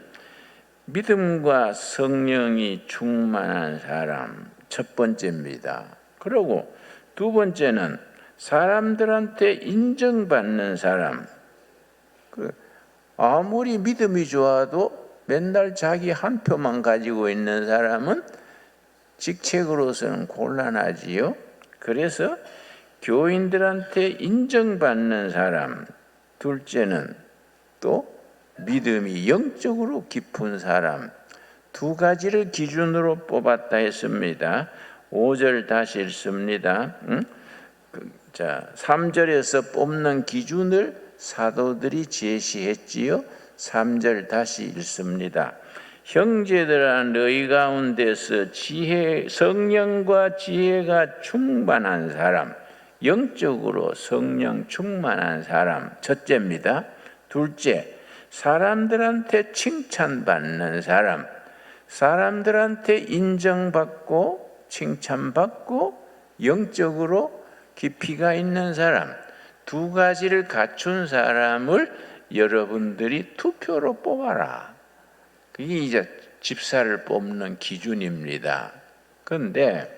믿음과 성령이 충만한 사람, 첫 번째입니다. 그리고 2번째는 사람들한테 인정받는 사람. 아무리 믿음이 좋아도 맨날 자기 한 표만 가지고 있는 사람은 직책으로서는 곤란하지요. 그래서 교인들한테 인정받는 사람, 둘째는 또 믿음이 영적으로 깊은 사람 2가지를 기준으로 뽑았다 했습니다. 5절 다시 읽습니다. 자, 3절에서 뽑는 기준을 사도들이 제시했지요. 3절 다시 읽습니다. 형제들아 너희 가운데서 성령과 지혜가 충만한 사람, 영적으로 성령 충만한 사람 첫째입니다. 둘째, 사람들한테 칭찬받는 사람, 사람들한테 인정받고 칭찬받고 영적으로 깊이가 있는 사람 2가지를 갖춘 사람을 여러분들이 투표로 뽑아라. 그게 이제 집사를 뽑는 기준입니다. 그런데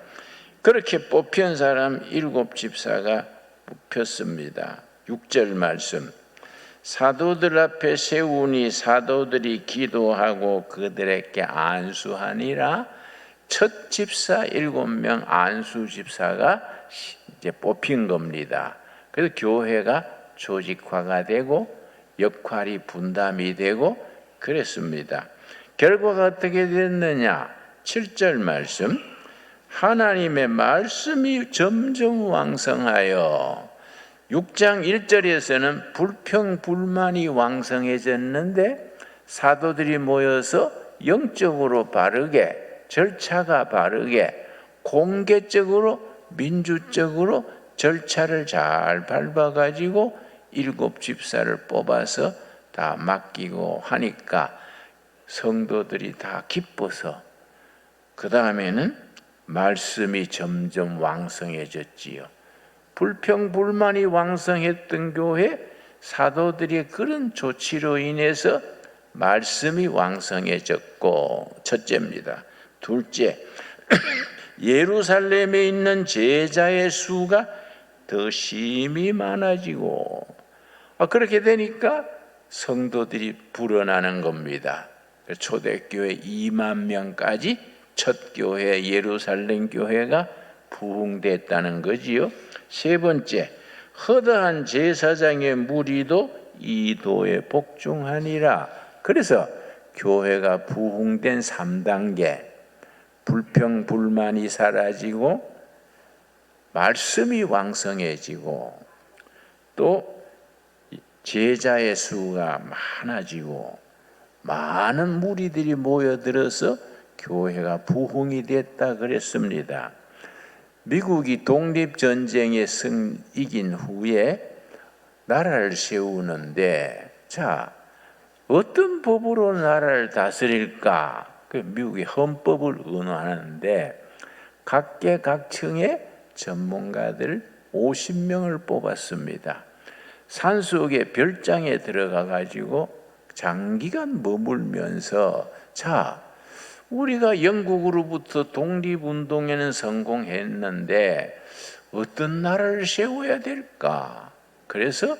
그렇게 뽑힌 사람 7집사가 뽑혔습니다. 6절 말씀. 사도들 앞에 세우니 사도들이 기도하고 그들에게 안수하니라. 첫 집사 7명 안수 집사가 이제 뽑힌 겁니다. 그래서 교회가 조직화가 되고 역할이 분담이 되고 그랬습니다. 결과가 어떻게 됐느냐? 7절 말씀. 하나님의 말씀이 점점 왕성하여 6장 1절에서는 불평불만이 왕성해졌는데 사도들이 모여서 영적으로 바르게 절차가 바르게 공개적으로 민주적으로 절차를 잘 밟아가지고 7집사를 뽑아서 다 맡기고 하니까 성도들이 다 기뻐서 그 다음에는 말씀이 점점 왕성해졌지요. 불평불만이 왕성했던 교회 사도들의 그런 조치로 인해서 말씀이 왕성해졌고 첫째입니다. 둘째, 예루살렘에 있는 제자의 수가 더 심히 많아지고 그렇게 되니까 성도들이 불어나는 겁니다. 초대교회 2만 명까지 첫 교회 예루살렘 교회가 부흥됐다는 거지요. 세 번째, 허다한 제사장의 무리도 이도에 복종하니라. 그래서 교회가 부흥된 3단계, 불평불만이 사라지고 말씀이 왕성해지고 또 제자의 수가 많아지고 많은 무리들이 모여들어서 교회가 부흥이 됐다 그랬습니다. 미국이 독립전쟁에 이긴 후에 나라를 세우는데 자 어떤 법으로 나라를 다스릴까? 그 미국의 헌법을 의논하는데 각계각층의 전문가들 50명을 뽑았습니다. 산속의 별장에 들어가 가지고 장기간 머물면서 자 우리가 영국으로부터 독립운동에는 성공했는데 어떤 나라를 세워야 될까? 그래서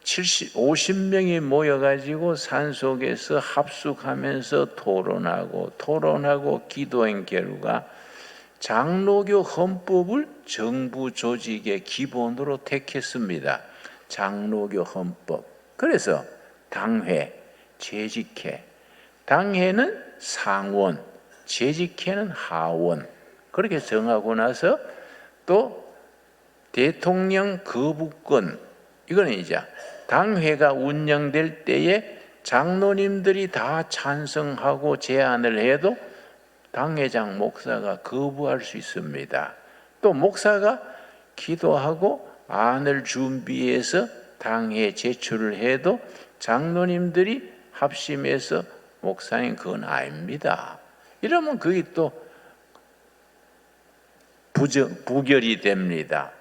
50명이 모여가지고 산속에서 합숙하면서 토론하고 기도한 결과 장로교 헌법을 정부 조직의 기본으로 택했습니다. 장로교 헌법. 그래서 당회, 재직회. 당회는 상원, 재직회는 하원. 그렇게 정하고 나서 또 대통령 거부권. 이거는 이제 당회가 운영될 때에 장로님들이 다 찬성하고 제안을 해도 당회장 목사가 거부할 수 있습니다. 또 목사가 기도하고 안을 준비해서 당회에 제출을 해도 장로님들이 합심해서 목사님 그건 아닙니다. 이러면 그게 또 부결이 됩니다.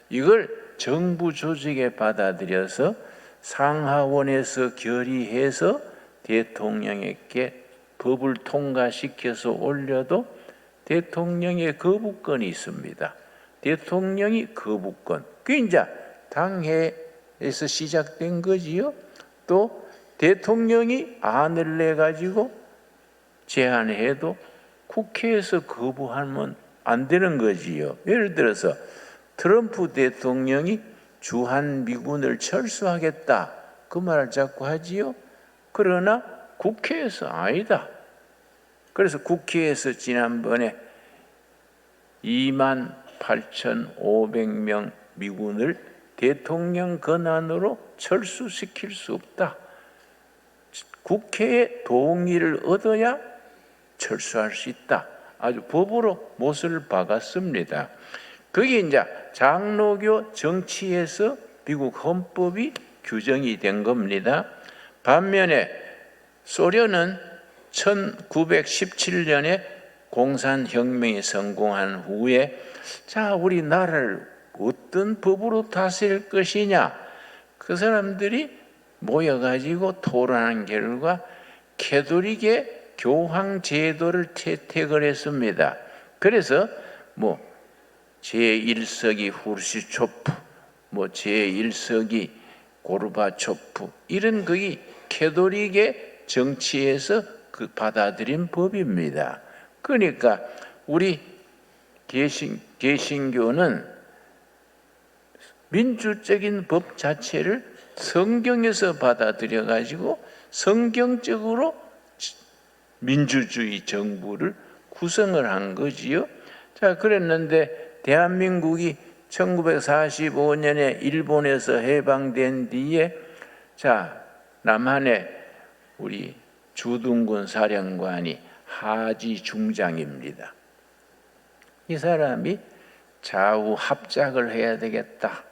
이걸 정부 조직에 받아들여서 상하원에서 결의해서 대통령에게 법을 통과시켜서 올려도 대통령의 거부권이 있습니다. 대통령이 거부권. 그게 이제 당회에서 시작된 거지요. 또 대통령이 안을 내가지고 제안해도 국회에서 거부하면 안 되는 거지요. 예를 들어서 트럼프 대통령이 주한미군을 철수하겠다 그 말을 자꾸 하지요. 그러나 국회에서 아니다. 그래서 국회에서 지난번에 28,500명 미군을 대통령 권한으로 철수시킬 수 없다. 국회의 동의를 얻어야 철수할 수 있다. 아주 법으로 못을 박았습니다. 그게 이제 장로교 정치에서 미국 헌법이 규정이 된 겁니다. 반면에 소련은 1917년에 공산혁명이 성공한 후에 자 우리 나라를 어떤 법으로 다스릴 것이냐 그 사람들이 모여가지고 토론한 결과 캐톨릭의 교황 제도를 채택을 했습니다. 그래서 제1서기 후르시초프, 뭐 제1서기 고르바초프 이런 거기 캐톨릭의 정치에서 그 받아들인 법입니다. 그러니까 우리 개신교는 민주적인 법 자체를 성경에서 받아들여 가지고 성경적으로 민주주의 정부를 구성을 한 거지요. 자, 그랬는데 대한민국이 1945년에 일본에서 해방된 뒤에 자, 남한에 우리 주둔군 사령관이 하지 중장입니다. 이 사람이 좌우 합작을 해야 되겠다.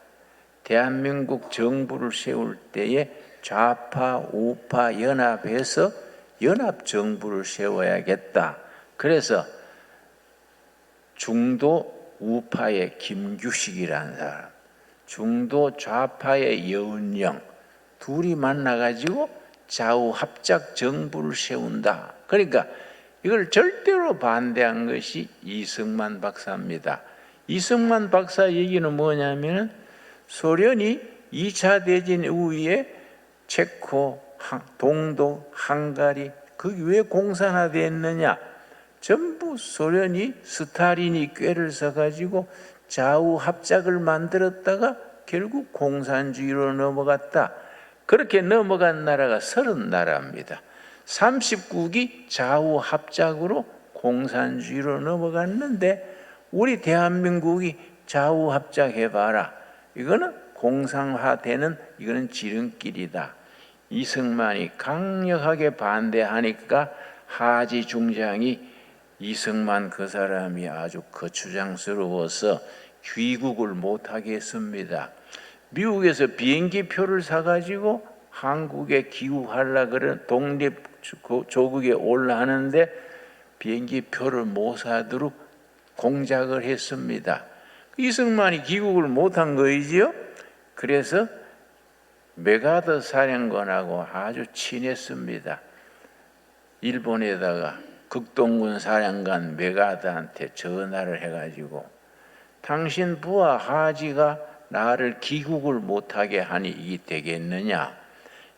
대한민국 정부를 세울 때에 좌파, 우파 연합해서 연합 정부를 세워야겠다. 그래서 중도 우파의 김규식이라는 사람, 중도 좌파의 여은영 둘이 만나가지고 좌우 합작 정부를 세운다. 그러니까 이걸 절대로 반대한 것이 이승만 박사입니다. 이승만 박사 얘기는 뭐냐면 소련이 2차 대전 이후에 체코, 동독, 헝가리 그게 왜 공산화됐느냐? 전부 소련이 스탈린이 꾀를 써가지고 좌우 합작을 만들었다가 결국 공산주의로 넘어갔다. 그렇게 넘어간 나라가 30나라입니다. 39기 좌우 합작으로 공산주의로 넘어갔는데 우리 대한민국이 좌우 합작해봐라. 이거는 공산화되는 이거는 지름길이다. 이승만이 강력하게 반대하니까 하지 중장이 이승만 그 사람이 아주 거추장스러워서 귀국을 못하게 했습니다. 미국에서 비행기 표를 사가지고 한국에 귀국하려고 그런 독립조국에 올라가는데 비행기 표를 못 사도록 공작을 했습니다. 이승만이 귀국을 못한 거이지요. 그래서 메가더 사령관하고 아주 친했습니다. 일본에다가 극동군 사령관 메가더한테 전화를 해가지고 당신 부하 하지가 나를 귀국을 못하게 하니 이게 되겠느냐?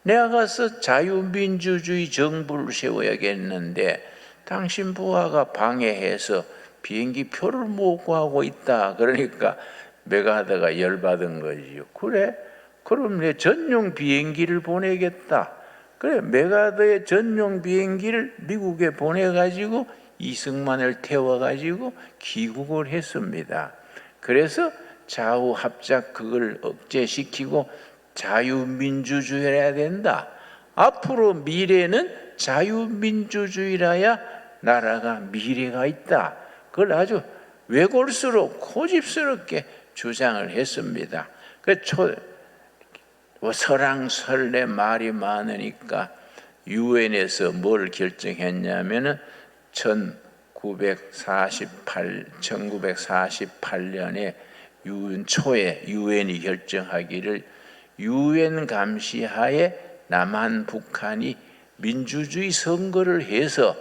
내가 가서 자유민주주의 정부를 세워야겠는데 당신 부하가 방해해서 비행기 표를 못 구하고 있다. 그러니까 메가더가 열받은 거지요. 그래? 그럼 내 전용 비행기를 보내겠다. 그래, 메가더의 전용 비행기를 미국에 보내가지고 이승만을 태워가지고 귀국을 했습니다. 그래서 좌우 합작 그걸 억제시키고 자유민주주의를 해야 된다. 앞으로 미래는 자유민주주의라야 나라가 미래가 있다. 그걸 아주 외골수록 고집스럽게 주장을 했습니다. 설왕설래 말이 많으니까 유엔에서 뭘 결정했냐면은 1948년에 유엔 초에 유엔이 결정하기를 유엔 감시하에 남한 북한이 민주주의 선거를 해서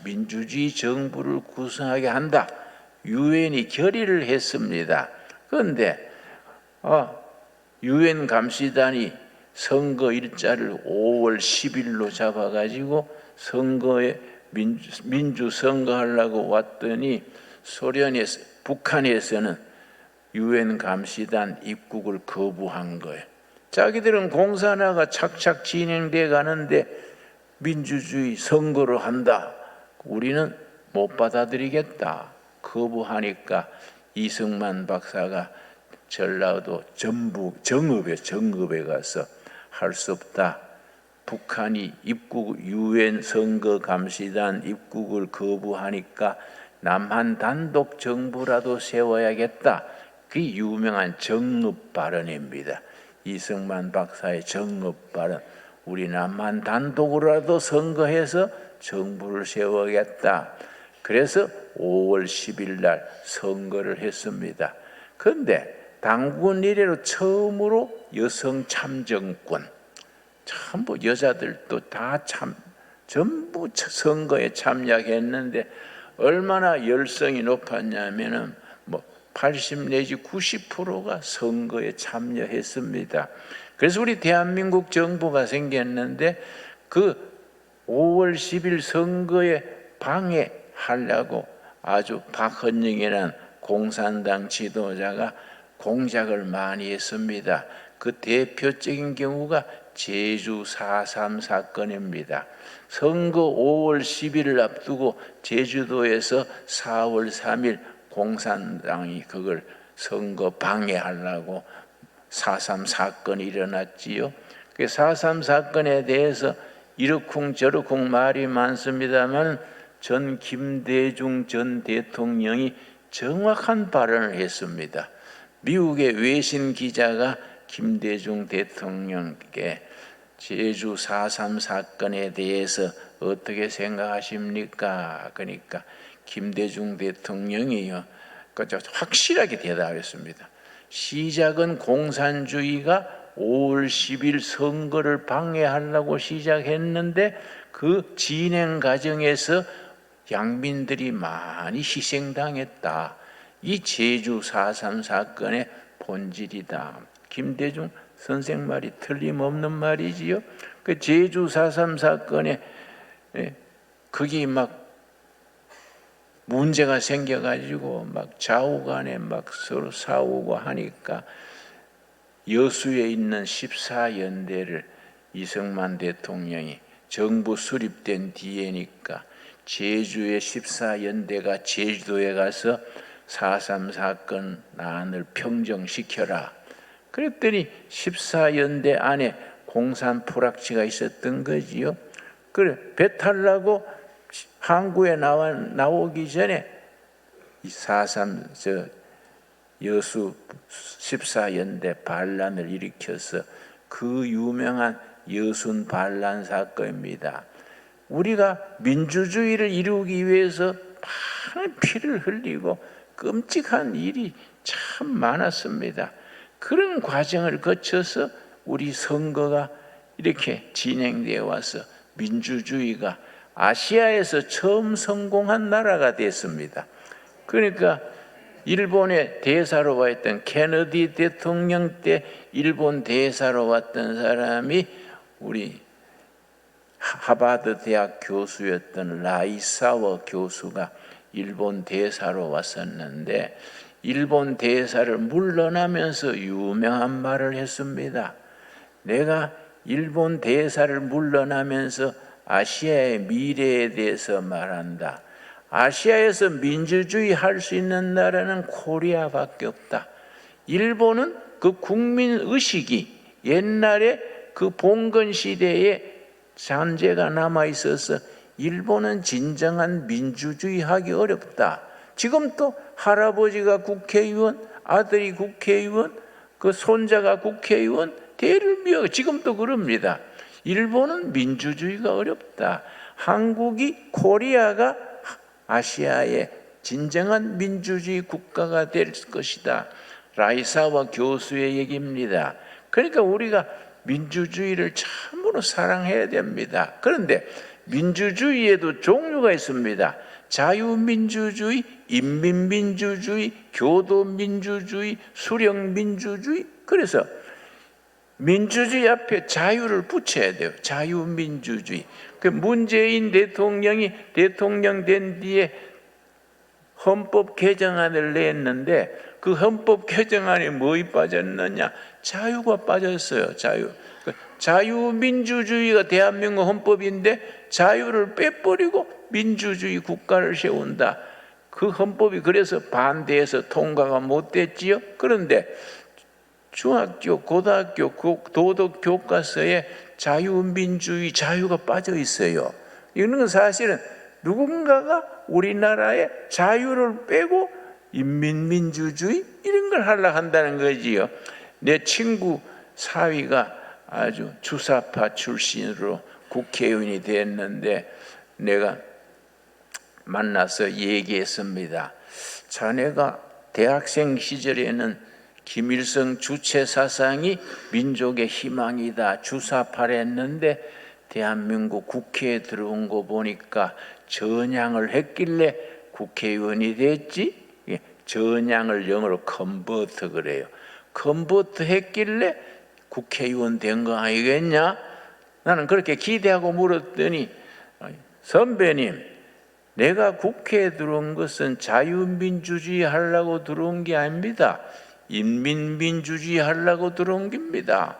민주주의 정부를 구성하게 한다. 유엔이 결의를 했습니다. 그런데 유엔 감시단이 선거 일자를 5월 10일로 잡아가지고 선거에 민주 선거하려고 왔더니 북한에서는 유엔 감시단 입국을 거부한 거예요. 자기들은 공산화가 착착 진행돼 가는데 민주주의 선거를 한다. 우리는 못 받아들이겠다. 거부하니까 이승만 박사가 전라도 정읍에 가서 할 수 없다. 북한이 유엔 선거 감시단 입국을 거부하니까 남한 단독 정부라도 세워야겠다. 그게 유명한 정읍 발언입니다. 이승만 박사의 정읍 발언. 우리 남한 단독으로라도 선거해서 정부를 세워야겠다. 그래서 5월 10일 날 선거를 했습니다. 그런데 당군 이래로 처음으로 여성 참정권, 전부 여자들도 다 전부 선거에 참여했는데 얼마나 열성이 높았냐면은 80 내지 90%가 선거에 참여했습니다. 그래서 우리 대한민국 정부가 생겼는데 그 5월 10일 선거에 방해하려고 아주 박헌영이라는 공산당 지도자가 공작을 많이 했습니다. 그 대표적인 경우가 제주 4.3 사건입니다. 선거 5월 10일을 앞두고 제주도에서 4월 3일 공산당이 그걸 선거 방해하려고 4.3 사건이 일어났지요. 그 4.3 사건에 대해서 이러쿵 저러쿵 말이 많습니다만 전 김대중 전 대통령이 정확한 발언을 했습니다. 미국의 외신 기자가 김대중 대통령께 제주 4.3 사건에 대해서 어떻게 생각하십니까? 그러니까 김대중 대통령이요, 확실하게 대답했습니다. 시작은 공산주의가 5월 10일 선거를 방해하려고 시작했는데 그 진행 과정에서 양민들이 많이 희생당했다. 이 제주 4.3 사건의 본질이다. 김대중 선생 말이 틀림없는 말이지요. 그 제주 4.3 사건에 그게 막 문제가 생겨가지고 막 좌우간에 막 서로 싸우고 하니까 여수에 있는 14연대를 이승만 대통령이 정부 수립된 뒤에니까 제주의 14연대가 제주도에 가서 4.3 사건 안을 평정시켜라. 그랬더니 14연대 안에 공산 프락치가 있었던 거지요. 그래, 배 타려고 항구에 나오기 전에 이 4.3 여수 14연대 반란을 일으켜서 그 유명한 여순 반란 사건입니다. 우리가 민주주의를 이루기 위해서 많은 피를 흘리고 끔찍한 일이 참 많았습니다. 그런 과정을 거쳐서 우리 선거가 이렇게 진행되어 와서 민주주의가 아시아에서 처음 성공한 나라가 됐습니다. 그러니까 일본의 대사로 와 있던 케네디 대통령 때 일본 대사로 왔던 사람이 우리 하버드 대학 교수였던 라이사와 교수가 일본 대사로 왔었는데 일본 대사를 물러나면서 유명한 말을 했습니다. 내가 일본 대사를 물러나면서 아시아의 미래에 대해서 말한다. 아시아에서 민주주의 할 수 있는 나라는 코리아밖에 없다. 일본은 그 국민 의식이 옛날에 그 봉건 시대에 잔재가 남아 있어서 일본은 진정한 민주주의 하기 어렵다. 지금 또 할아버지가 국회의원, 아들이 국회의원, 그 손자가 국회의원, 대를 미워 지금도 그럽니다. 일본은 민주주의가 어렵다. 한국이 코리아가 아시아의 진정한 민주주의 국가가 될 것이다. 라이사와 교수의 얘기입니다. 그러니까 우리가 민주주의를 참으로 사랑해야 됩니다. 그런데 민주주의에도 종류가 있습니다. 자유민주주의, 인민민주주의, 교도민주주의, 수령민주주의. 그래서 민주주의 앞에 자유를 붙여야 돼요. 자유민주주의. 그 문재인 대통령이 대통령 된 뒤에 헌법 개정안을 냈는데 그 헌법 개정안에 뭐이 빠졌느냐? 자유가 빠졌어요. 자유민주주의가 대한민국 헌법인데 자유를 빼버리고 민주주의 국가를 세운다. 그 헌법이 그래서 반대해서 통과가 못 됐지요. 그런데 중학교, 고등학교 도덕 교과서에 자유민주주의 자유가 빠져 있어요. 이거는 사실은 누군가가 우리나라의 자유를 빼고 인민민주주의 이런 걸 하려고 한다는 거지요. 내 친구 사위가 아주 주사파 출신으로 국회의원이 됐는데 내가 만나서 얘기했습니다. 자네가 대학생 시절에는 김일성 주체 사상이 민족의 희망이다 주사파랬는데 대한민국 국회에 들어온 거 보니까 전향을 했길래 국회의원이 됐지. 전향을 영어로 컨버트 그래요. 컨버트 했길래 국회의원 된 거 아니겠냐? 나는 그렇게 기대하고 물었더니 선배님, 내가 국회에 들어온 것은 자유민주주의 하려고 들어온 게 아닙니다. 인민민주주의 하려고 들어온 겁니다.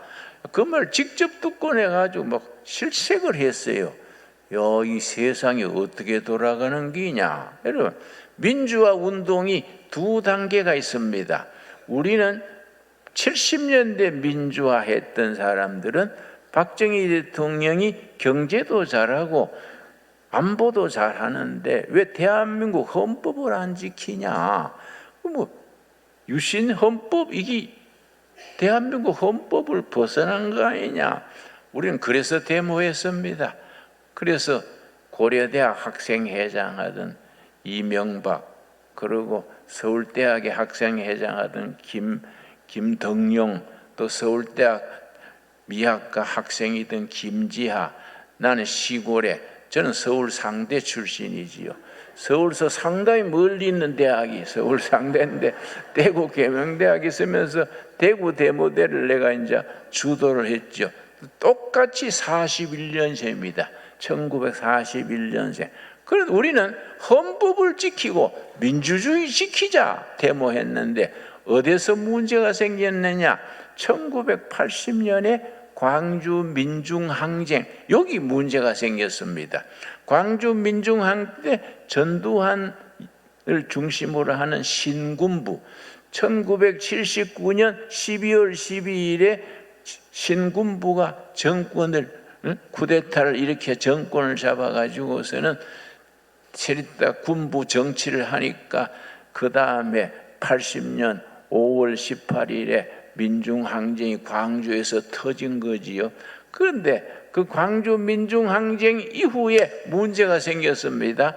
그 말 직접 듣고 내가지고 막 실색을 했어요. 이 세상이 어떻게 돌아가는 기냐? 여러분, 민주화 운동이 두 단계가 있습니다. 우리는 70년대 민주화했던 사람들은 박정희 대통령이 경제도 잘하고 안보도 잘하는데 왜 대한민국 헌법을 안 지키냐? 유신 헌법 이게 대한민국 헌법을 벗어난 거 아니냐? 우리는 그래서 데모했습니다. 그래서 고려대학 학생회장 하던 이명박, 그리고 서울대학의 학생회장 하던 김덕용, 또 서울대학 미학과 학생이던 김지하, 나는 시골에, 저는 서울 상대 출신이지요. 서울서 상당히 멀리 있는 대학이 서울 상대인데 대구 계명대학에 있으면서 대구 대모대를 내가 이제 주도를 했죠. 똑같이 41년생입니다. 1941년생. 그래도 우리는 헌법을 지키고 민주주의 지키자 데모했는데 어디서 문제가 생겼느냐? 1980년에 광주 민중항쟁, 여기 문제가 생겼습니다. 광주 민중항쟁 때 전두환을 중심으로 하는 신군부, 1979년 12월 12일에 신군부가 정권을 쿠데타를 일으켜 정권을 잡아가지고서는 체리타 군부 정치를 하니까 그 다음에 80년 5월 18일에 민중항쟁이 광주에서 터진 거지요. 그런데 그 광주 민중항쟁 이후에 문제가 생겼습니다.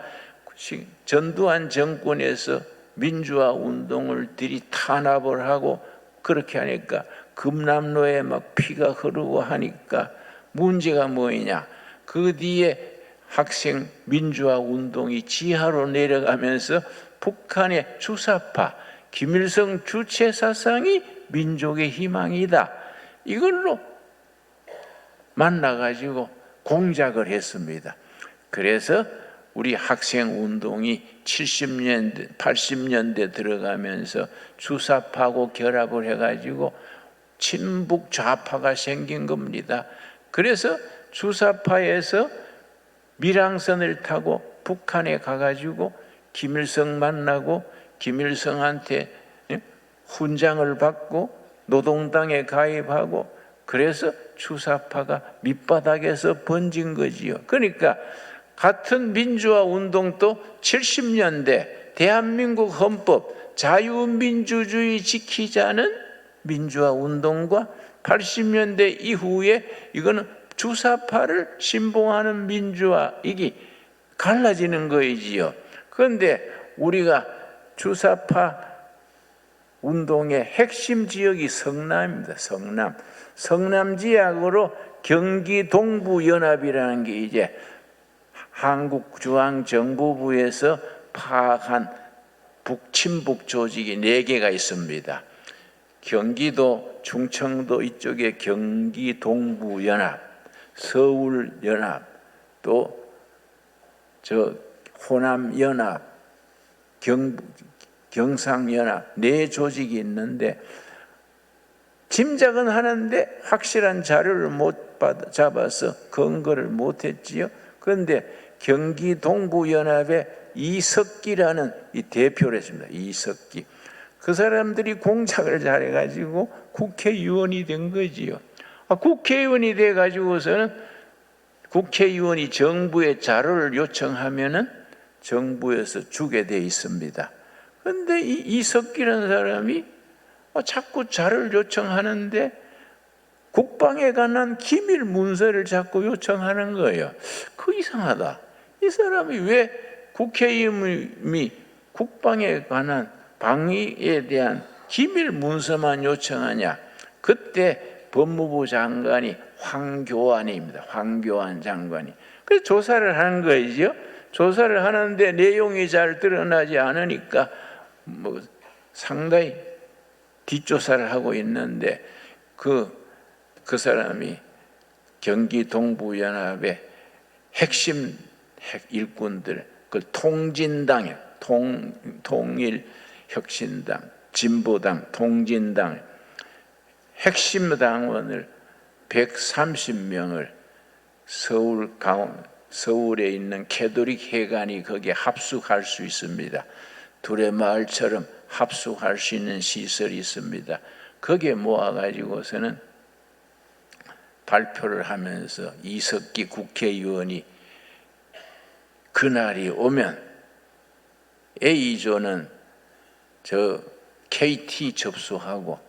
전두환 정권에서 민주화 운동을 들이 탄압을 하고 그렇게 하니까 금남로에 막 피가 흐르고 하니까 문제가 뭐냐? 그 뒤에 학생 민주화 운동이 지하로 내려가면서 북한의 주사파 김일성 주체 사상이 민족의 희망이다. 이걸로 만나가지고 공작을 했습니다. 그래서 우리 학생 운동이 70년대, 80년대 들어가면서 주사파하고 결합을 해가지고 친북 좌파가 생긴 겁니다. 그래서 주사파에서 밀항선을 타고 북한에 가가지고 김일성 만나고 김일성한테 훈장을 받고 노동당에 가입하고 그래서 주사파가 밑바닥에서 번진 거지요. 그러니까 같은 민주화 운동도 70년대 대한민국 헌법 자유민주주의 지키자는 민주화 운동과 80년대 이후에 이거는 주사파를 신봉하는 민주화, 이게 갈라지는 거이지요. 그런데 우리가 주사파 운동의 핵심 지역이 성남입니다. 성남 지역으로 경기 동부연합이라는 게 이제 한국중앙정보부에서 파악한 북친북 조직이 4개가 있습니다. 경기도, 충청도 이쪽에 경기 동부연합, 서울연합, 또 호남연합, 경상연합 4 조직이 있는데 짐작은 하는데 확실한 자료를 못 잡아서 근거를 못 했지요. 그런데 경기 동부연합의 이석기라는 이 대표를 했습니다. 이석기. 그 사람들이 공작을 잘해가지고 국회의원이 된 거지요. 국회의원이 돼가지고서는 국회의원이 정부에 자료를 요청하면은 정부에서 주게 돼 있습니다. 그런데 이 이석기라는 사람이 자꾸 자료를 요청하는데 국방에 관한 기밀 문서를 자꾸 요청하는 거예요. 그 이상하다. 이 사람이 왜 국회의원이 국방에 관한 방위에 대한 기밀 문서만 요청하냐? 그때 법무부 장관이 황교안입니다. 황교안 장관이. 그래서 조사를 하는 거이죠. 조사를 하는데 내용이 잘 드러나지 않으니까 상당히 뒷조사를 하고 있는데 그 사람이 경기 동부연합의 핵심 일꾼들, 그 통진당, 통일혁신당, 진보당, 통진당 핵심 당원을 130명을 서울에 있는 캐톨릭 회관이 거기에 합숙할 수 있습니다. 두레마을처럼 합숙할 수 있는 시설이 있습니다. 거기에 모아가지고서는 발표를 하면서 이석기 국회의원이 그날이 오면 A조는 저 KT 접수하고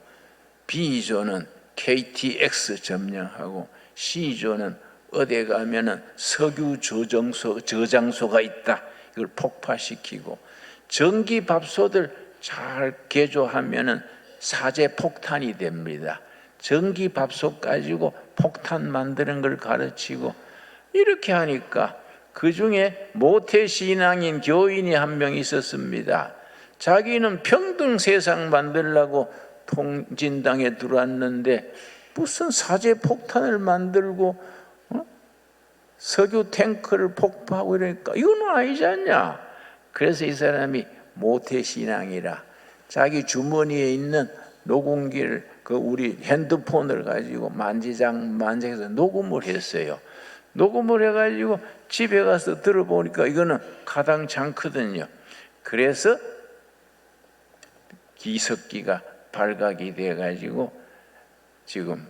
B조는 KTX 점령하고 C조는 어디에 가면은 석유 저장소가 있다. 이걸 폭파시키고 전기밥솥을 잘 개조하면은 사제 폭탄이 됩니다. 전기밥솥 가지고 폭탄 만드는 걸 가르치고 이렇게 하니까 그 중에 모태신앙인 교인이 한 명 있었습니다. 자기는 평등 세상 만들려고 통진당에 들어왔는데 무슨 사제 폭탄을 만들고 석유 탱크를 폭파하고 이러니까 이건 아니지 않냐. 그래서 이 사람이 모태신앙이라 자기 주머니에 있는 녹음기를 그 우리 핸드폰을 가지고 만지작해서 녹음을 했어요. 녹음을 해가지고 집에 가서 들어보니까 이거는 가당치 않거든요. 그래서 이석기가 발각이 돼가지고 지금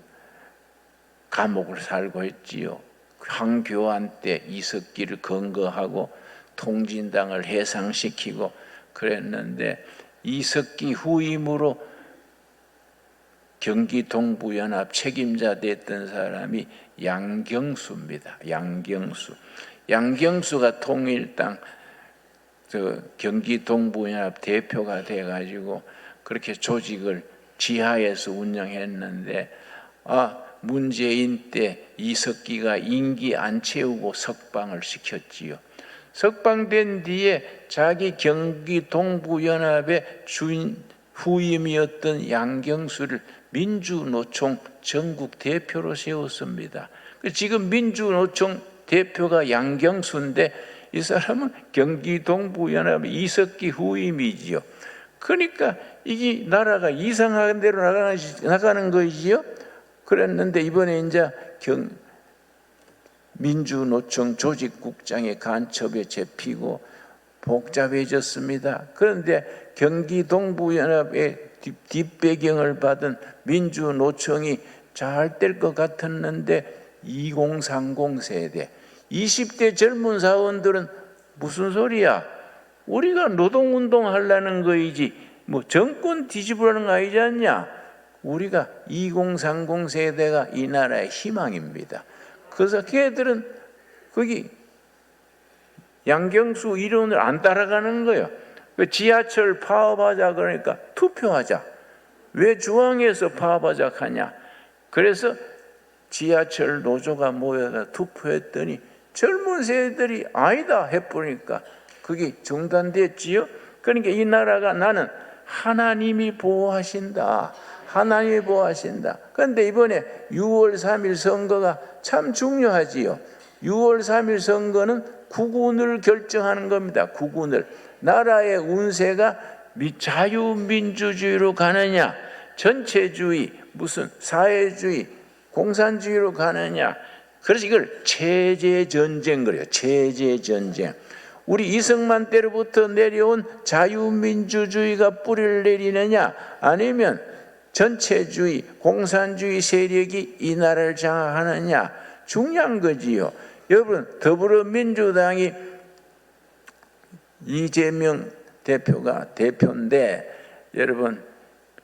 감옥을 살고 있지요. 황교안 때 이석기를 검거하고 통진당을 해상시키고 그랬는데 이석기 후임으로 경기 동부연합 책임자 됐던 사람이 양경수입니다. 양경수가 통일당 경기 동부연합 대표가 돼가지고 그렇게 조직을 지하에서 운영했는데 문재인 때 이석기가 임기 안 채우고 석방을 시켰지요. 석방된 뒤에 자기 경기 동부연합의 후임이었던 양경수를 민주노총 전국 대표로 세웠습니다. 지금 민주노총 대표가 양경수인데 이 사람은 경기 동부연합의 이석기 후임이지요. 그러니까 이게 나라가 이상한 대로 나가는 거지요. 그랬는데 이번에 이제 민주노총 조직국장의 간첩에 잡히고 복잡해졌습니다. 그런데 경기 동부연합의 뒷배경을 받은 민주노총이 잘 될 것 같았는데 2030 세대 20대 젊은 사원들은 무슨 소리야? 우리가 노동운동 하려는 거이지 뭐 정권 뒤집으라는 거 아니지 않냐? 우리가 2030 세대가 이 나라의 희망입니다. 그래서 걔들은 거기 양경수 이론을 안 따라가는 거예요. 지하철 파업하자 그러니까 투표하자. 왜 중앙에서 파업하자 하냐? 그래서 지하철 노조가 모여서 투표했더니 젊은 세대들이 아니다 해버리니까 그게 중단됐지요. 그러니까 이 나라가 나는 하나님이 보호하신다. 하나님이 보호하신다. 그런데 이번에 6월 3일 선거가 참 중요하지요. 6월 3일 선거는 국운을 결정하는 겁니다. 국운을. 나라의 운세가 자유민주주의로 가느냐, 전체주의, 무슨 사회주의, 공산주의로 가느냐. 그래서 이걸 체제전쟁 그래요. 체제전쟁. 우리 이승만 때로부터 내려온 자유민주주의가 뿌리를 내리느냐, 아니면 전체주의, 공산주의 세력이 이 나라를 장악하느냐, 중요한 거지요. 여러분, 더불어민주당이 이재명 대표가 대표인데, 여러분,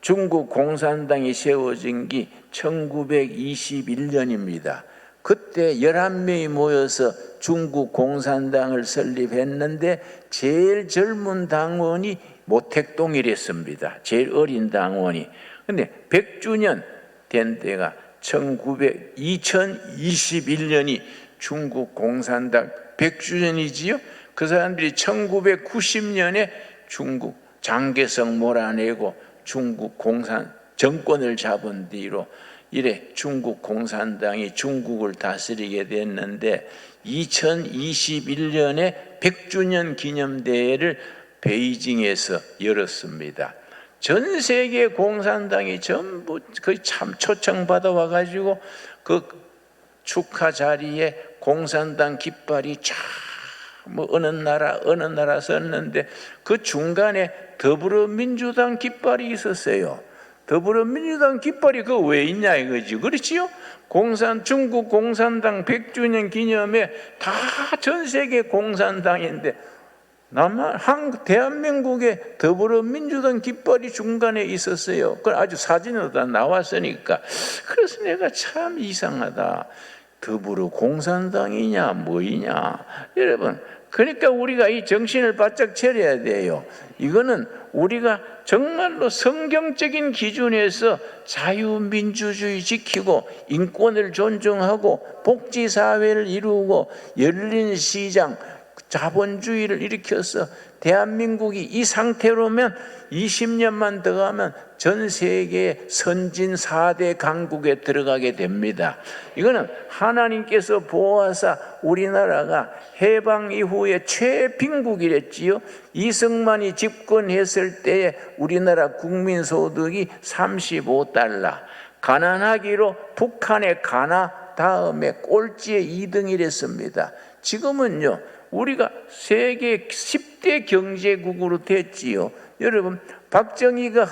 중국 공산당이 세워진 게 1921년입니다. 그때 11명이 모여서 중국 공산당을 설립했는데 제일 젊은 당원이 모택동이랬습니다. 제일 어린 당원이. 근데 100주년 된 때가 2021년이 중국 공산당 100주년이지요. 그 사람들이 1990년에 중국 장개성 몰아내고 중국 공산 정권을 잡은 뒤로 이래 중국 공산당이 중국을 다스리게 됐는데 2021년에 100주년 기념대회를 베이징에서 열었습니다. 전 세계 공산당이 전부 거의 참 초청받아 와가지고 그 축하 자리에 공산당 깃발이 쫙 뭐 어느 나라 썼는데 그 중간에 더불어민주당 깃발이 있었어요. 더불어민주당 깃발이 그 왜 있냐 이거지. 그렇지요? 중국 공산당 100주년 기념에 다 전 세계 공산당인데 대한민국에 더불어민주당 깃발이 중간에 있었어요. 그걸 아주 사진으로 다 나왔으니까. 그래서 내가 참 이상하다. 더불어 공산당이냐 뭐이냐. 여러분, 그러니까 우리가 이 정신을 바짝 차려야 돼요. 이거는 우리가 정말로 성경적인 기준에서 자유민주주의 지키고 인권을 존중하고 복지사회를 이루고 열린 시장 자본주의를 일으켜서 대한민국이 이 상태로면 20년만 더 가면 전 세계의 선진 4대 강국에 들어가게 됩니다. 이거는 하나님께서 보아사 우리나라가 해방 이후에 최빈국이랬지요. 이승만이 집권했을 때에 우리나라 국민소득이 35달러, 가난하기로 북한의 가나 다음에 꼴찌에 2등이랬습니다. 지금은요, 우리가 세계 10대 경제국으로 됐지요. 여러분, 박정희가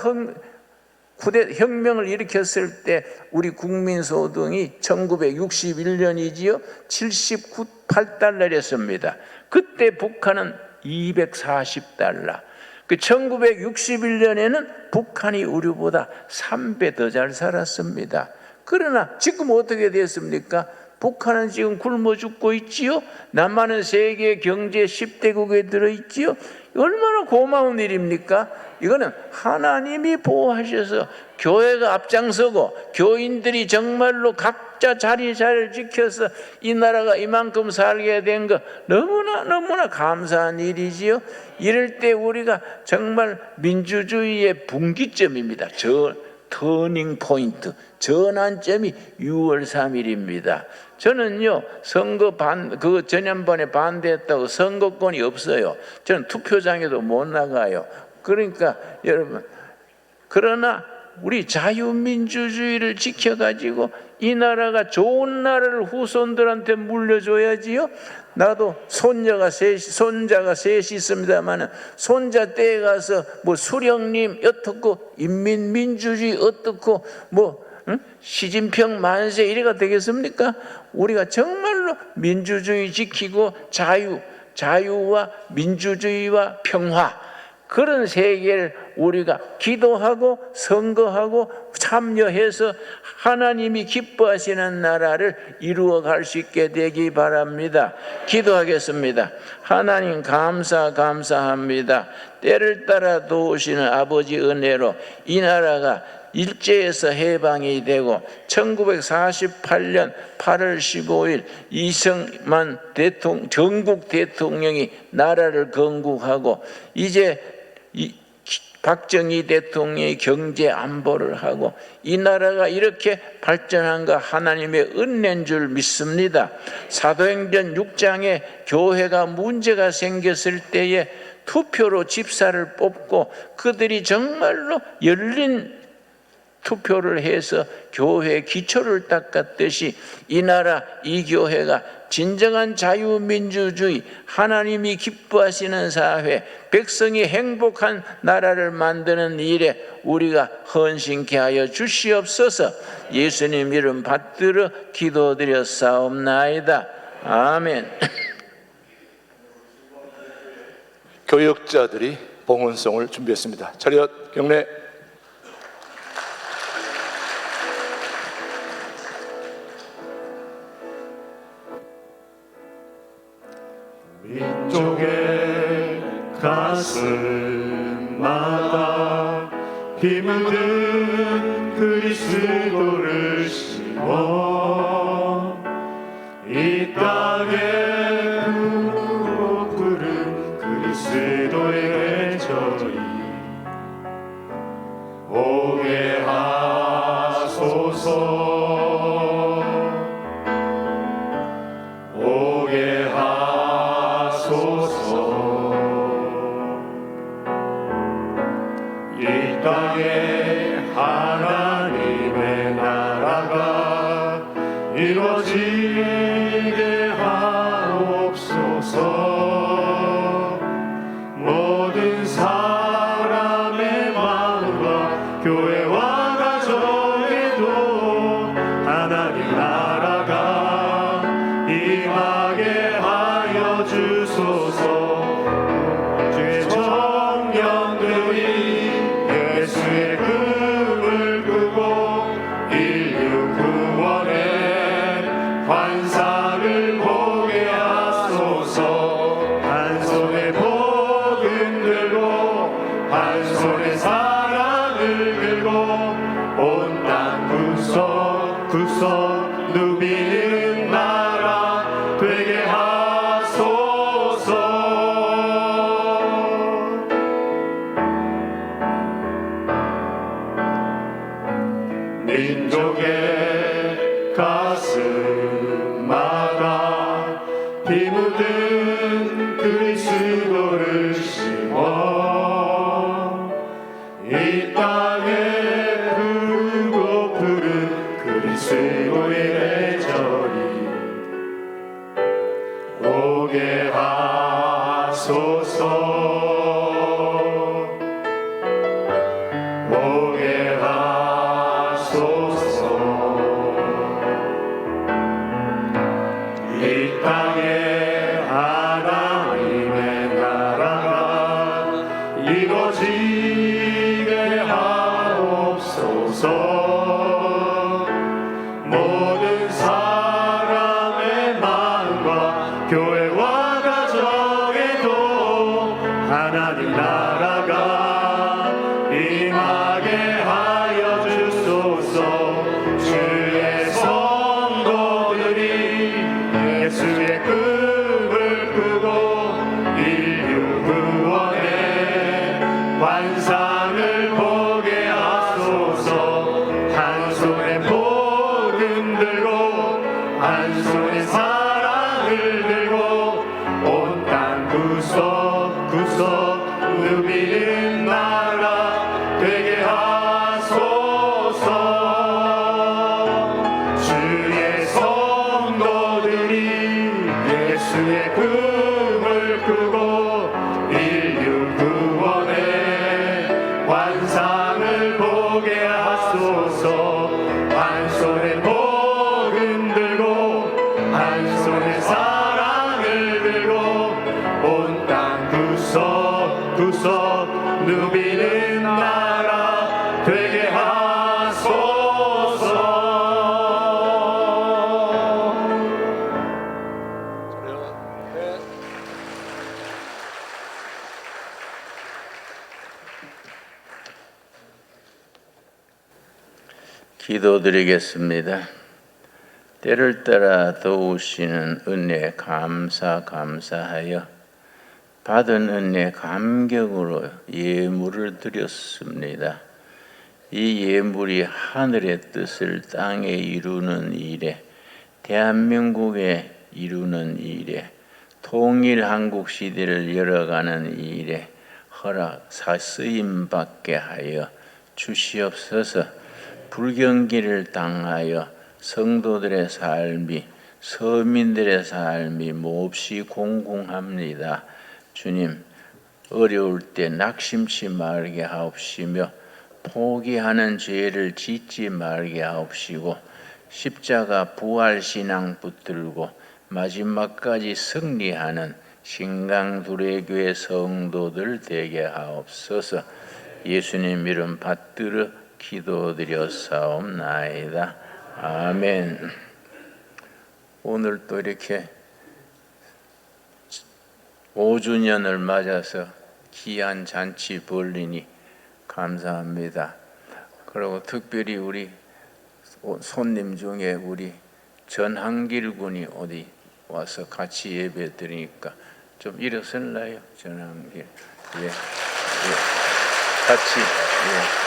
혁명을 일으켰을 때 우리 국민소득이 1961년이지요. 78달러였습니다. 그때 북한은 240달러. 그 1961년에는 북한이 우리보다 3배 더 잘 살았습니다. 그러나 지금 어떻게 됐습니까? 북한은 지금 굶어 죽고 있지요. 남한은 세계 경제 10대국에 들어있지요. 얼마나 고마운 일입니까? 이거는 하나님이 보호하셔서 교회가 앞장서고 교인들이 정말로 각자 자리 잘 지켜서 이 나라가 이만큼 살게 된 거 너무나 감사한 일이지요. 이럴 때 우리가 정말 민주주의의 분기점입니다. 터닝 포인트, 전환점이 6월 3일입니다. 저는요, 전년번에 반대했다고 선거권이 없어요. 저는 투표장에도 못 나가요. 그러니까 여러분, 그러나 우리 자유민주주의를 지켜가지고 이 나라가 좋은 나라를 후손들한테 물려줘야지요. 나도 손자가 셋이 있습니다만은 손자 때에 가서 뭐 수령님 어떻고 인민민주주의 어떻고 시진핑 만세 이래가 되겠습니까? 우리가 정말로 민주주의 지키고 자유와 민주주의와 평화 그런 세계를 우리가 기도하고 선거하고 참여해서 하나님이 기뻐하시는 나라를 이루어 갈 수 있게 되기 바랍니다. 기도하겠습니다. 하나님 감사합니다. 때를 따라 도우시는 아버지 은혜로 이 나라가 일제에서 해방이 되고 1948년 8월 15일 이승만 전국 대통령이 나라를 건국하고 이제 박정희 대통령이 경제 안보를 하고 이 나라가 이렇게 발전한 거 하나님의 은혜인 줄 믿습니다. 사도행전 6장에 교회가 문제가 생겼을 때에 투표로 집사를 뽑고 그들이 정말로 열린 투표를 해서 교회의 기초를 닦았듯이 이 나라 이 교회가 진정한 자유민주주의 하나님이 기뻐하시는 사회 백성이 행복한 나라를 만드는 일에 우리가 헌신케 하여 주시옵소서. 예수님 이름 받들어 기도드렸사옵나이다. 아멘. 교역자들이 봉헌송을 준비했습니다. 차렷 경례. 민족의 가슴마다 힘든 그리스도를 심어 이 땅에 부르고 부른 그리스도의 저희 임하게 하여 주소서. 주의 청년들이 예수의 꿈을 꾸고 인류 구원의 환상을 보게 하소서. 한 손에 복음 들고 한 손에 사랑을 들고 온 땅 구석 누비는 나라 되게 하소서. 민족의 가슴마다 피 묻은 그리스도를 심어 이 땅에 부르고 푸른 그리스도의 계절이 오게 하소서. 오게 하소서. 이 땅에 하나님의 나라가 이루어지게 하옵소서. 모든 사람의 마음과 교회와 가정에도 하나님 나라가 임하게 하여 주소서. 주의 성도들이 예수의 꿈을 꾸고 인류 구원의 환상을 보게 하소서. 한 손에 복음 들고 한 손에 사랑을 들고 온 땅 구석 누비는 나라 되게 하소서. 주의 성도들이 예수의 꿈을 꾸고 인류 구원의 환상을 보게 하소서. 한 손에 복음 들고 한 손에 사랑을 들고 온 땅 구석 누비는 나라 되게 하소서. 기도드리겠습니다. 때를 따라 도우시는 은혜 감사하여 받은 은혜 감격으로 예물을 드렸습니다. 이 예물이 하늘의 뜻을 땅에 이루는 일에, 대한민국에 이루는 일에, 통일 한국 시대를 열어가는 일에 쓰임 받게 하여 주시옵소서. 불경기를 당하여 성도들의 삶이, 서민들의 삶이 몹시 공공합니다. 주님, 어려울 때 낙심치 말게 하옵시며 포기하는 죄를 짓지 말게 하옵시고 십자가 부활신앙 붙들고 마지막까지 승리하는 신강두레교회 성도들 되게 하옵소서. 예수님 이름 받들어 기도드렸사옵나이다. 아멘. 오늘 또 이렇게 5주년을 맞아서 귀한 잔치 벌리니 감사합니다. 그리고 특별히 우리 손님 중에 우리 전한길 군이 어디 와서 같이 예배 드리니까 좀 일어설나요? 전한길. 예. 같이. 예.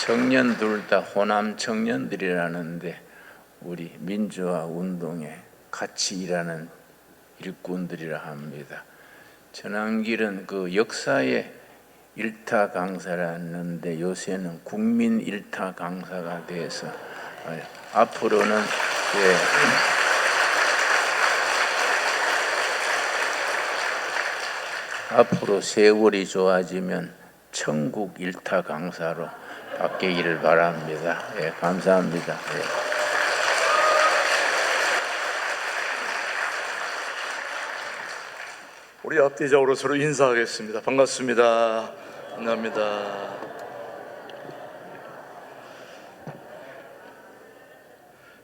청년 둘 다 호남 청년들이라는데 우리 민주화 운동에 같이 일하는 일꾼들이라 합니다. 전한길은 그 역사의 일타 강사라는데 요새는 국민 일타 강사가 돼서 앞으로는 앞으로 세월이 좋아지면 천국 일타 강사로 바뀌기를 바랍니다. 예, 감사합니다. 예. 우리 앞뒤적으로 서로 인사하겠습니다. 반갑습니다. 감사합니다.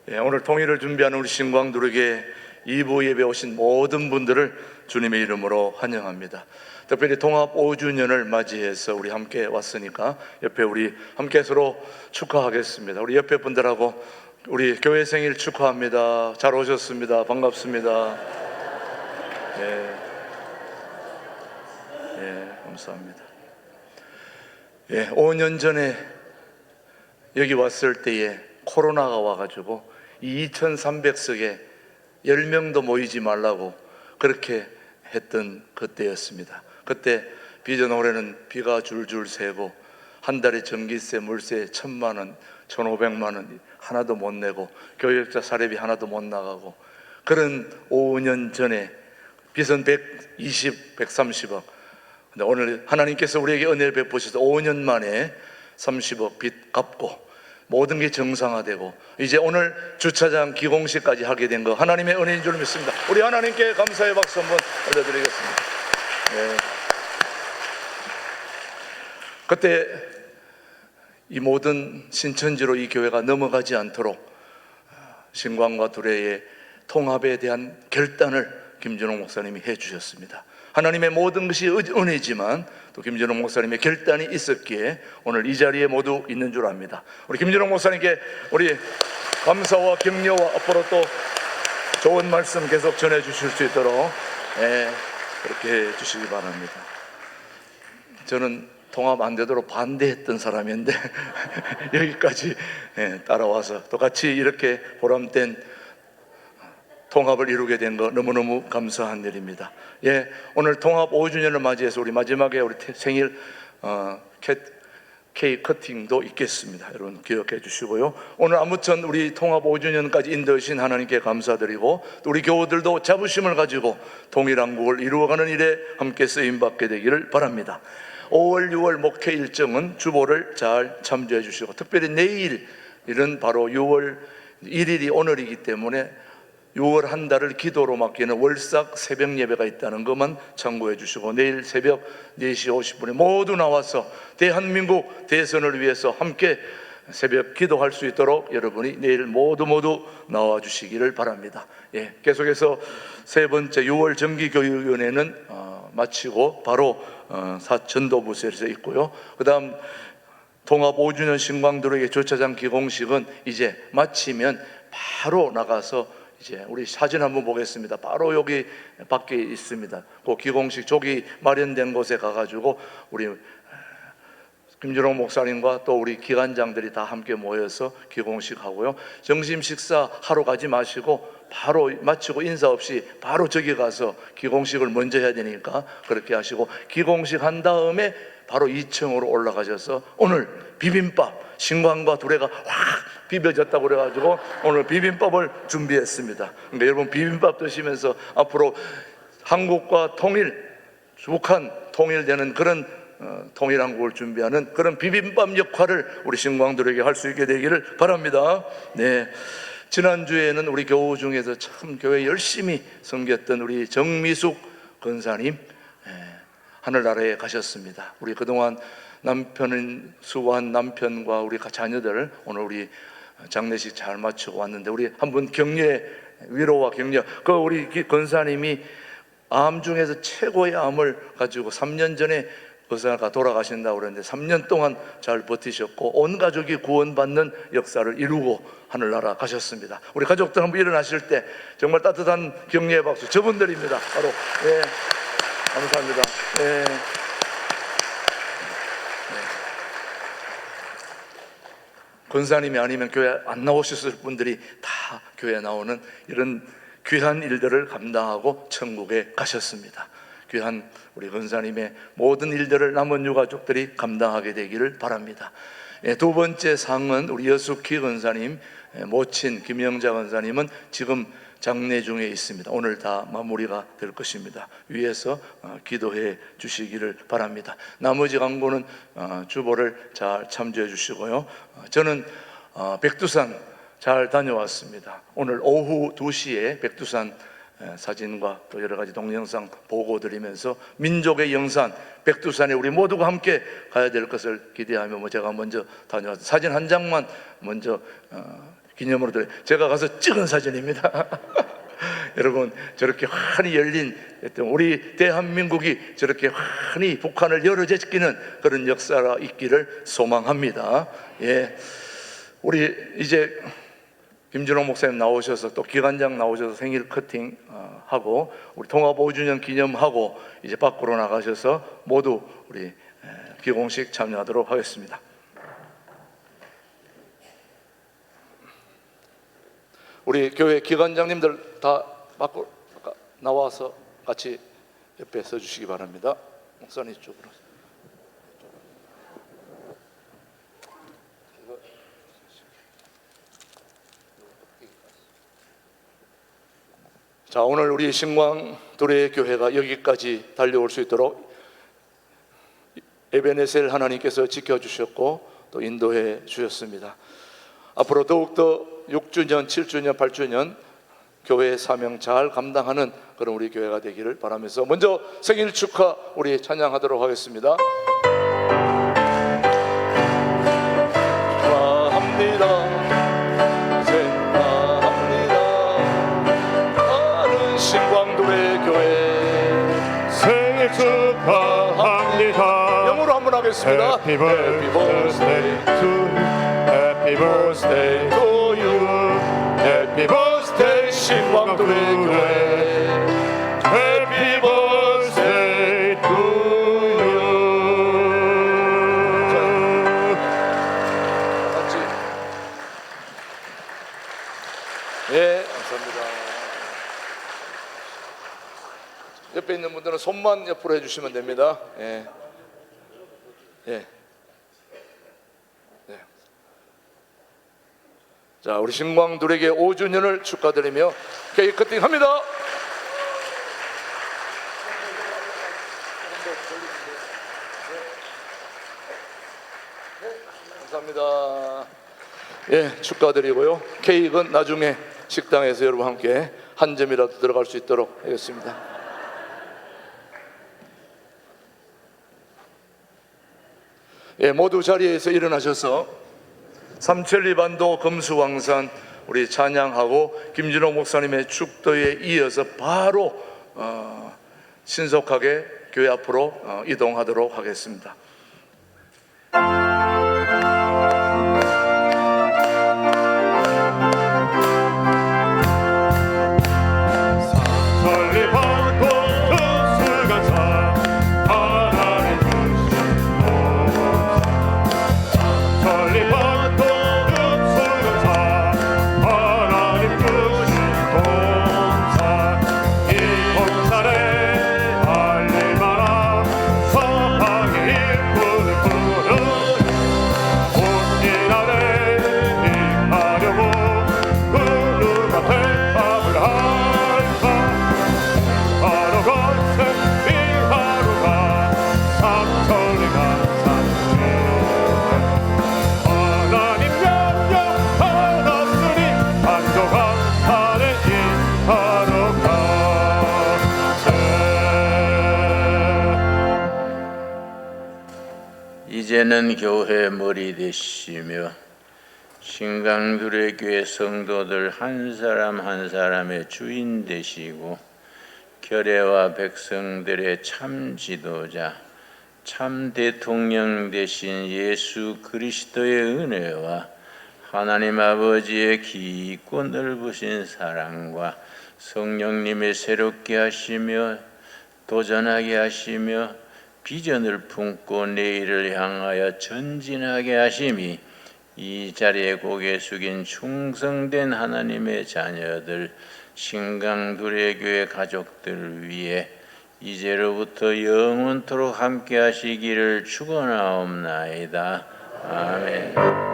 예, 오늘 통일을 준비하는 우리 신광두르게 2부 예배 오신 모든 분들을 주님의 이름으로 환영합니다. 특별히 통합 5주년을 맞이해서 우리 함께 왔으니까 옆에 우리 함께 서로 축하하겠습니다. 우리 옆에 분들하고 우리 교회 생일 축하합니다. 잘 오셨습니다. 반갑습니다. 감사합니다. 5년 전에 여기 왔을 때에 코로나가 와가지고 2,300석에 10명도 모이지 말라고 그렇게 했던 그때였습니다. 그때 비전 올해는 비가 줄줄 새고 한 달에 전기세, 물세 1,000만 원, 1,500만 원 하나도 못 내고 교육자 사례비 하나도 못 나가고 그런 5년 전에 빚은 120, 130억. 근데 오늘 하나님께서 우리에게 은혜를 베푸셔서 5년 만에 30억 빚 갚고 모든 게 정상화되고 이제 오늘 주차장 기공식까지 하게 된 거 하나님의 은혜인 줄 믿습니다. 우리 하나님께 감사의 박수 한번 올려드리겠습니다. 그때 이 모든 신천지로 이 교회가 넘어가지 않도록 신광과 두레의 통합에 대한 결단을 김준홍 목사님이 해주셨습니다. 하나님의 모든 것이 은혜지만 또 김준홍 목사님의 결단이 있었기에 오늘 이 자리에 모두 있는 줄 압니다. 우리 김준홍 목사님께 우리 감사와 격려와 앞으로 또 좋은 말씀 계속 전해 주실 수 있도록 그렇게 해 주시기 바랍니다. 저는 통합 안 되도록 반대했던 사람인데 여기까지 따라와서 또 같이 이렇게 보람된 통합을 이루게 된 거 너무너무 감사한 일입니다. 오늘 통합 5주년을 맞이해서 우리 마지막에 우리 생일 케이크 커팅도 있겠습니다. 여러분 기억해 주시고요. 오늘 아무튼 우리 통합 5주년까지 인도하신 하나님께 감사드리고 또 우리 교우들도 자부심을 가지고 통일한국을 이루어가는 일에 함께 쓰임받게 되기를 바랍니다. 5월, 6월 목회 일정은 주보를 잘 참조해 주시고 특별히 내일은 바로 6월 1일이 오늘이기 때문에 6월 한 달을 기도로 맡기는 월삭 새벽 예배가 있다는 것만 참고해 주시고 내일 새벽 4시 50분에 모두 나와서 대한민국 대선을 위해서 함께 새벽 기도할 수 있도록 여러분이 내일 모두 나와 주시기를 바랍니다. 계속해서 세 번째 6월 정기교육위원회는 마치고 바로 전도부서에서 있고요. 그 다음 통합 5주년 신광두르게 주차장 기공식은 이제 마치면 바로 나가서 이제 우리 사진 한번 보겠습니다. 바로 여기 밖에 있습니다. 그 기공식 조기 마련된 곳에 가가지고 우리 김준홍 목사님과 또 우리 기관장들이 다 함께 모여서 기공식 하고요. 점심 식사 하러 가지 마시고 바로 마치고 인사 없이 바로 저기 가서 기공식을 먼저 해야 되니까 그렇게 하시고 기공식 한 다음에 바로 2층으로 올라가셔서 오늘 비빔밥 신광과 두레가 확 비벼졌다고 그래가지고 오늘 비빔밥을 준비했습니다. 그러니까 여러분 비빔밥 드시면서 앞으로 한국과 북한 통일되는 그런 통일한국을 준비하는 그런 비빔밥 역할을 우리 신광들에게 할 수 있게 되기를 바랍니다. 지난주에는 우리 교우 중에서 참 교회 열심히 섬겼던 우리 정미숙 권사님 하늘나라에 가셨습니다. 우리 그동안 남편은 수고한 남편과 우리 자녀들 오늘 우리 장례식 잘 마치고 왔는데 우리 한번 위로와 격려. 우리 권사님이 암 중에서 최고의 암을 가지고 3년 전에 의사가 돌아가신다고 그랬는데 3년 동안 잘 버티셨고 온 가족이 구원받는 역사를 이루고 하늘나라 가셨습니다. 우리 가족들 한번 일어나실 때 정말 따뜻한 격려의 박수 저분들입니다. 바로 감사합니다. 권사님이 아니면 교회 안 나오셨을 분들이 다 교회에 나오는 이런 귀한 일들을 감당하고 천국에 가셨습니다. 귀한 우리 권사님의 모든 일들을 남은 유가족들이 감당하게 되기를 바랍니다. 두 번째 상은 우리 여숙희 권사님 모친 김영자 권사님은 지금 장례 중에 있습니다. 오늘 다 마무리가 될 것입니다. 위에서 기도해 주시기를 바랍니다. 나머지 광고는 주보를 잘 참조해 주시고요. 저는 백두산 잘 다녀왔습니다. 오늘 오후 2시에 백두산 사진과 또 여러 가지 동영상 보고 드리면서 민족의 영산 백두산에 우리 모두가 함께 가야 될 것을 기대하며 제가 먼저 다녀왔습니다. 사진 한 장만 먼저 기념으로 드려요. 제가 가서 찍은 사진입니다. 여러분, 저렇게 환히 열린 우리 대한민국이 저렇게 환히 북한을 열어 제끼는 그런 역사가 있기를 소망합니다. 예, 우리 이제 김준호 목사님 나오셔서 또 기관장 나오셔서 생일 커팅 하고 우리 통합 5주년 기념하고 이제 밖으로 나가셔서 모두 우리 비공식 참여하도록 하겠습니다. 우리 교회 기관장님들 다 밖으로 나와서 같이 옆에 서주시기 바랍니다. 목사님 쪽으로. 자, 오늘 우리 신광 둘의 교회가 여기까지 달려올 수 있도록 에베네셀 하나님께서 지켜주셨고 또 인도해 주셨습니다. 앞으로 더욱더 6주년, 7주년, 8주년 교회의 사명 잘 감당하는 그런 우리 교회가 되기를 바라면서 먼저 생일 축하 우리 찬양하도록 하겠습니다. 축하합니다. 신광도의 교회 생일 축하합니다. 영어로 한번 하겠습니다. Happy birthday to you. Happy birthday to you. Happy birthday 신광도의 교회. Happy birthday to you. 같이. 예, 감사합니다. 옆에 있는 분들은 손만 옆으로 해주시면 됩니다. 예. 예. 네. 자, 우리 신광둘에게 5주년을 축하드리며 케이크 커팅합니다. 감사합니다. 예, 축하드리고요. 케이크는 나중에 식당에서 여러분 함께 한 점이라도 들어갈 수 있도록 하겠습니다. 예, 모두 자리에서 일어나셔서 삼천리반도 금수왕산 우리 찬양하고 김준호 목사님의 축도에 이어서 바로 신속하게 교회 앞으로 이동하도록 하겠습니다. 이제는 교회 머리 되시며 신강둘의 교회 성도들 한 사람 한 사람의 주인 되시고 교회와 백성들의 참 지도자 참 대통령 되신 예수 그리스도의 은혜와 하나님 아버지의 깊고 넓으신 사랑과 성령님의 새롭게 하시며 도전하게 하시며 비전을 품고 내일을 향하여 전진하게 하심이 이 자리에 고개 숙인 충성된 하나님의 자녀들 신강둘의 교회 가족들 위해 이제로부터 영원토록 함께 하시기를 축원하옵나이다. 아멘.